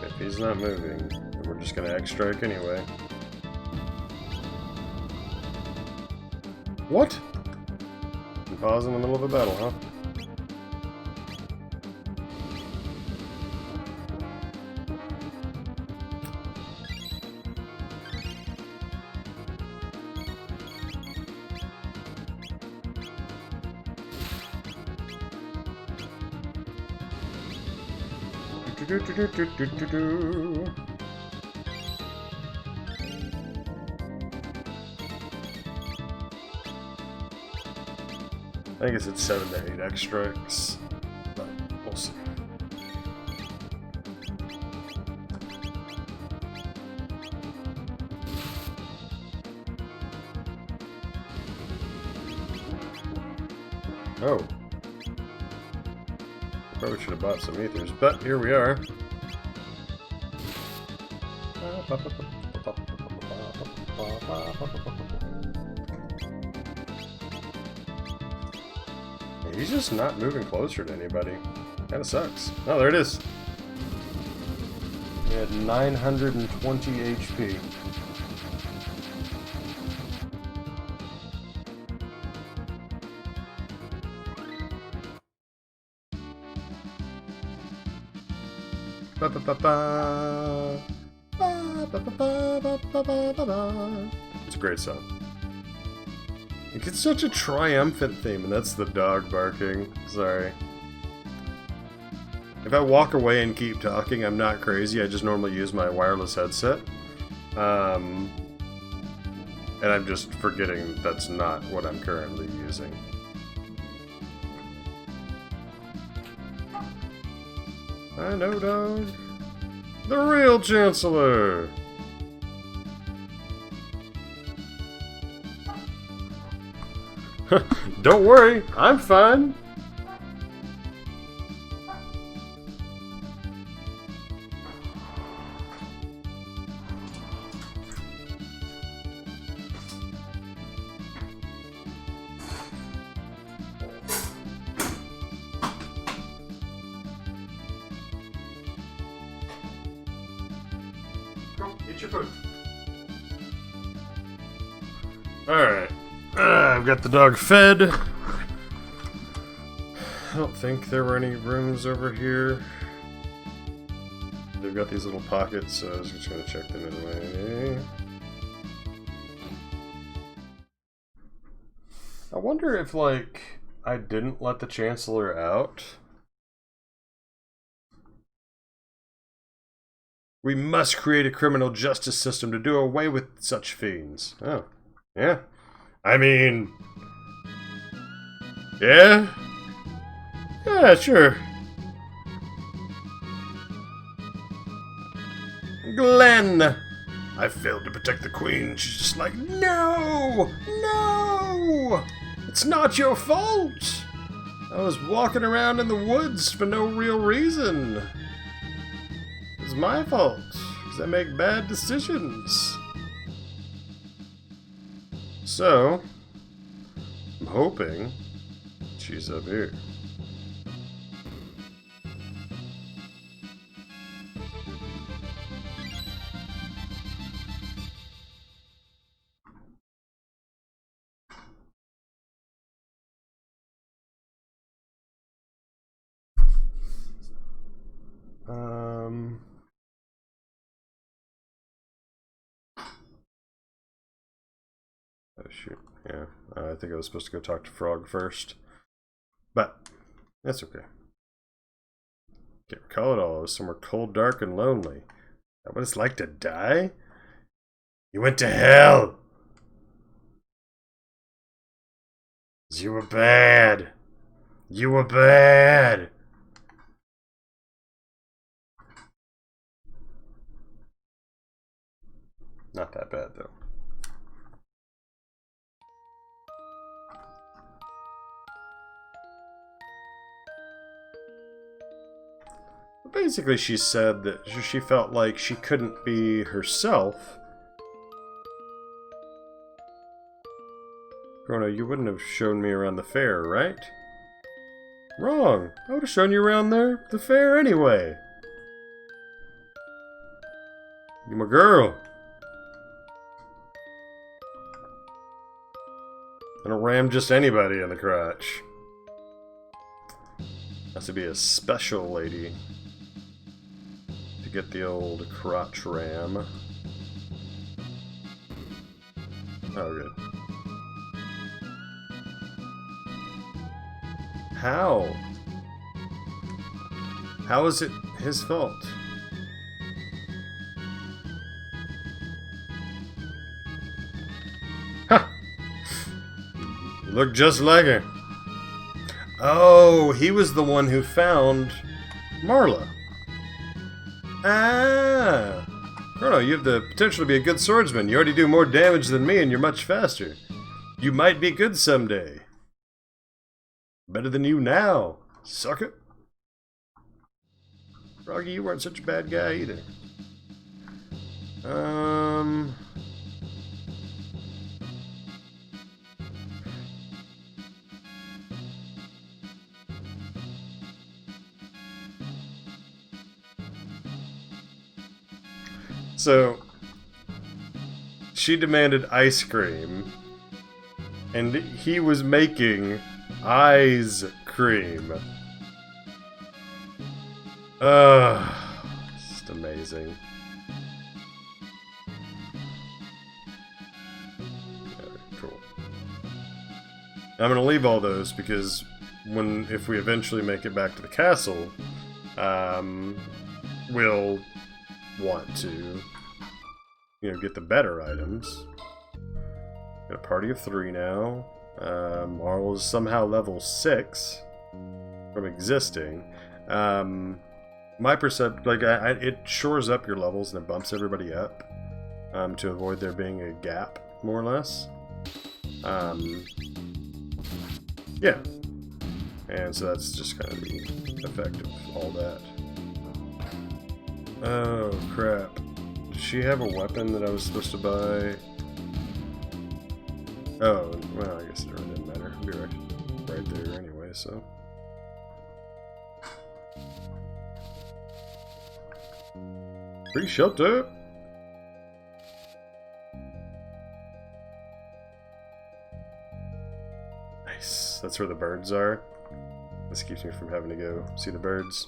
If he's not moving, then we're just gonna X strike anyway. What? You pause in the middle of a battle, huh? I guess it's 7 to 8 X strikes, but we'll see. Oh. Probably should have bought some ethers, but here we are. He's just not moving closer to anybody. Kinda sucks. Oh, there it is. He had 920 HP. It's a great song. It gets such a triumphant theme, and that's the dog barking. Sorry. If I walk away and keep talking, I'm not crazy. I just normally use my wireless headset. And I'm just forgetting that's not what I'm currently using. I know, dog. The real Chancellor! Don't worry, I'm fine. Go, eat your food. Alright. I've got the dog fed. I don't think there were any rooms over here. They've got these little pockets, so I was just going to check them anyway. I wonder if, like, I didn't let the Chancellor out. We must create a criminal justice system to do away with such fiends. Oh, yeah. I mean... Yeah? Yeah, sure. Glenn! I failed to protect the Queen. She's just like, no! No! It's not your fault! I was walking around in the woods for no real reason. It's my fault, because I make bad decisions. So, I'm hoping she's up here. Oh shoot, yeah. I think I was supposed to go talk to Frog first. But, that's okay. Can't recall it all. I was somewhere cold, dark, and lonely. Is that what it's like to die? You went to hell! You were bad! You were bad! Not that bad, though. Basically, she said that she felt like she couldn't be herself. Chrono, you wouldn't have shown me around the fair, right? Wrong! I would have shown you around the fair anyway. You're my girl. I don't ram just anybody in the crotch. Has to be a special lady to get the old crotch ram. Oh, good. How? How is it his fault? Ha! You look just like her. Oh, he was the one who found Marla. Ah! Chrono, you have the potential to be a good swordsman. You already do more damage than me and you're much faster. You might be good someday. Better than you now, sucker. Froggy, you weren't such a bad guy either. So, she demanded ice cream, and he was making ice cream. Just amazing. Cool. I'm gonna leave all those because if we eventually make it back to the castle, we'll want to, get the better items. Got a party of 3 now. Marl is somehow level 6 from existing. My it shores up your levels and it bumps everybody up to avoid there being a gap, more or less. Yeah. And so that's just kind of the effect of all that. Oh, crap. Does she have a weapon that I was supposed to buy? Oh, well, I guess it really didn't matter. It'd be right there anyway, so. Free shelter! Nice. That's where the birds are. This keeps me from having to go see the birds.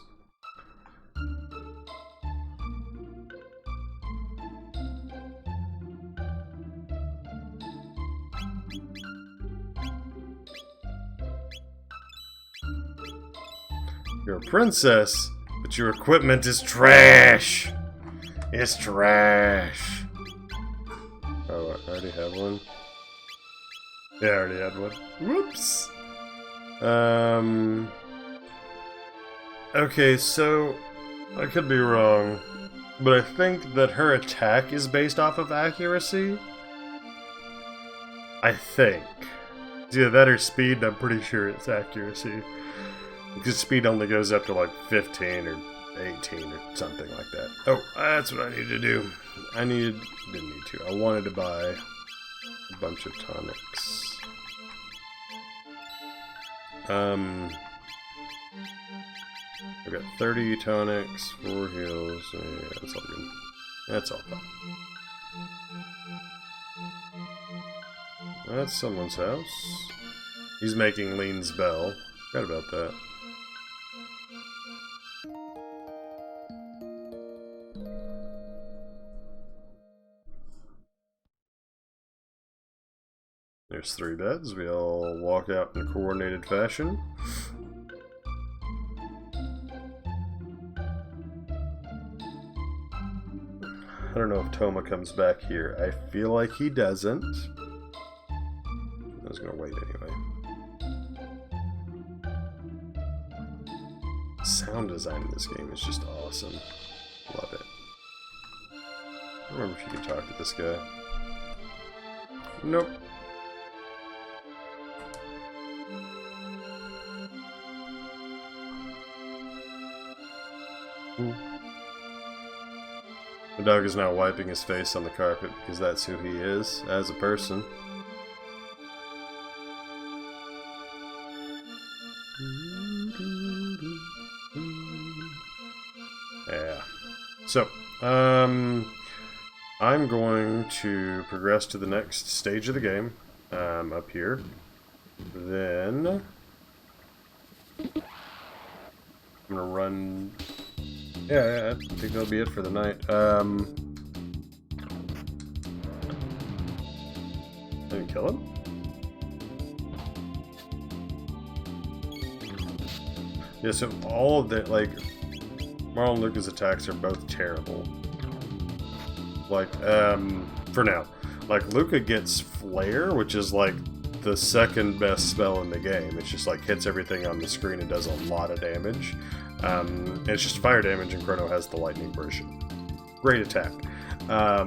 You're a princess, but your equipment is trash. It's trash. Oh, I already have one. Yeah, I already had one. Whoops. Okay, so I could be wrong, but I think that her attack is based off of accuracy. I think. It's either that or speed, and I'm pretty sure it's accuracy. Because speed only goes up to like 15 or 18 or something like that. Oh, that's what I need to do. Didn't need to. I wanted to buy a bunch of tonics. I've got 30 tonics, 4 heals. Yeah, that's all good. That's all fine. That's someone's house. He's making Lean's bell. Forgot about that. There's 3 beds. We all walk out in coordinated fashion. I don't know if Toma comes back here. I feel like he doesn't. I was gonna wait anyway. Sound design in this game is just awesome. Love it. I don't remember if you could talk to this guy. Nope. The dog is now wiping his face on the carpet because that's who he is as a person. Yeah. So, I'm going to progress to the next stage of the game, up here. Then I'm gonna run. Yeah, I think that'll be it for the night. Did I kill him? Yeah, so all of the, like, Marlon and Luca's attacks are both terrible. Like, for now. Like, Luca gets Flare, which is, like, the second best spell in the game. It just, like, hits everything on the screen and does a lot of damage. And it's just fire damage, and Chrono has the lightning version. Great attack. But,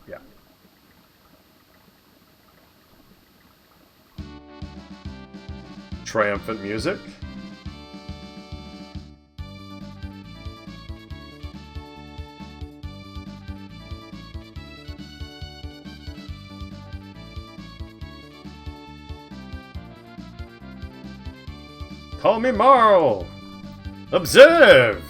yeah. Triumphant music. Call me Marl! Observe!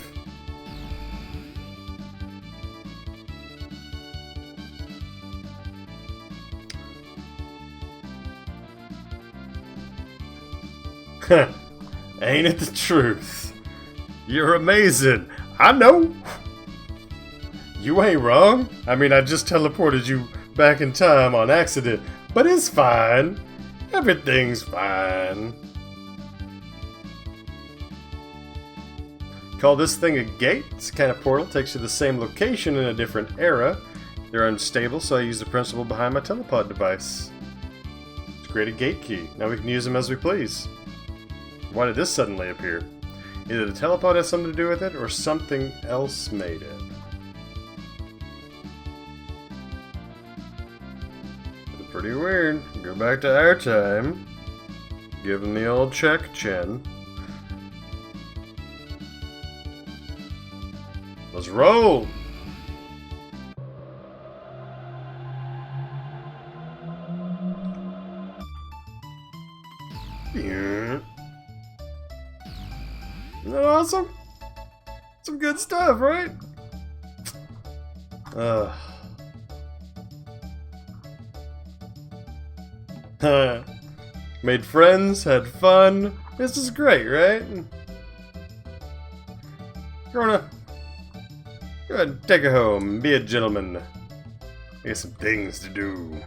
Ain't it the truth? You're amazing. I know. You ain't wrong. I mean, I just teleported you back in time on accident, but it's fine. Everything's fine. Call this thing a gate. It's a kind of portal. Takes you to the same location in a different era. They're unstable, so I use the principle behind my telepod device. Let's create a gate key. Now we can use them as we please. Why did this suddenly appear? Either the telepod has something to do with it, or something else made it. It's pretty weird. Go back to our time. Give them the old check, Chen. Let's roll! Yeah. Isn't that awesome? Some good stuff, right? Made friends, had fun. This is great, right? Chrono, go ahead and take her home. Be a gentleman. I got some things to do.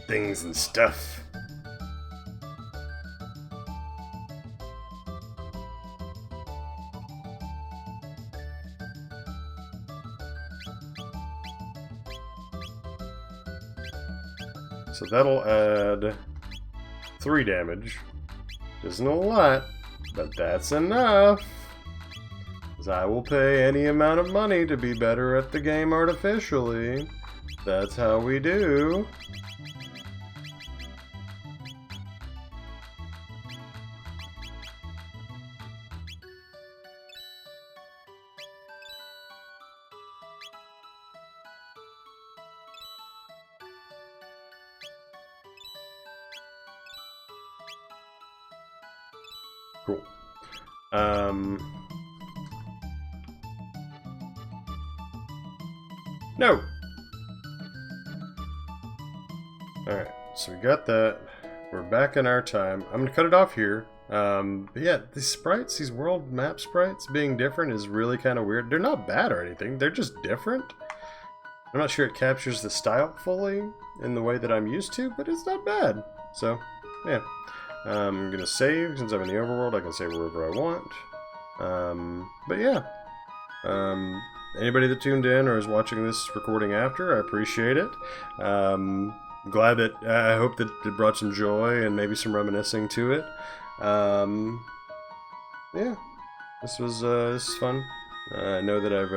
Things and stuff. So that'll add 3 damage. Isn't a lot, but that's enough. Because I will pay any amount of money to be better at the game artificially. That's how we do. Cool. No! Alright, so we got that. We're back in our time. I'm gonna cut it off here. But yeah, these sprites, these world map sprites being different is really kind of weird. They're not bad or anything, they're just different. I'm not sure it captures the style fully in the way that I'm used to, but it's not bad. So, yeah. I'm gonna save, since I'm in the overworld, I can save wherever I want. But yeah. Anybody that tuned in or is watching this recording after, I appreciate it. Glad that, I hope that it brought some joy and maybe some reminiscing to it. Yeah, this is fun. I know that I've,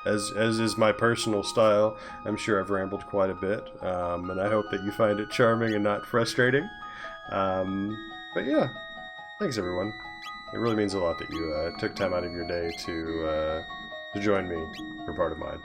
as is my personal style, I'm sure I've rambled quite a bit, and I hope that you find it charming and not frustrating. But yeah, thanks everyone. It really means a lot that you took time out of your day to join me for part of mine.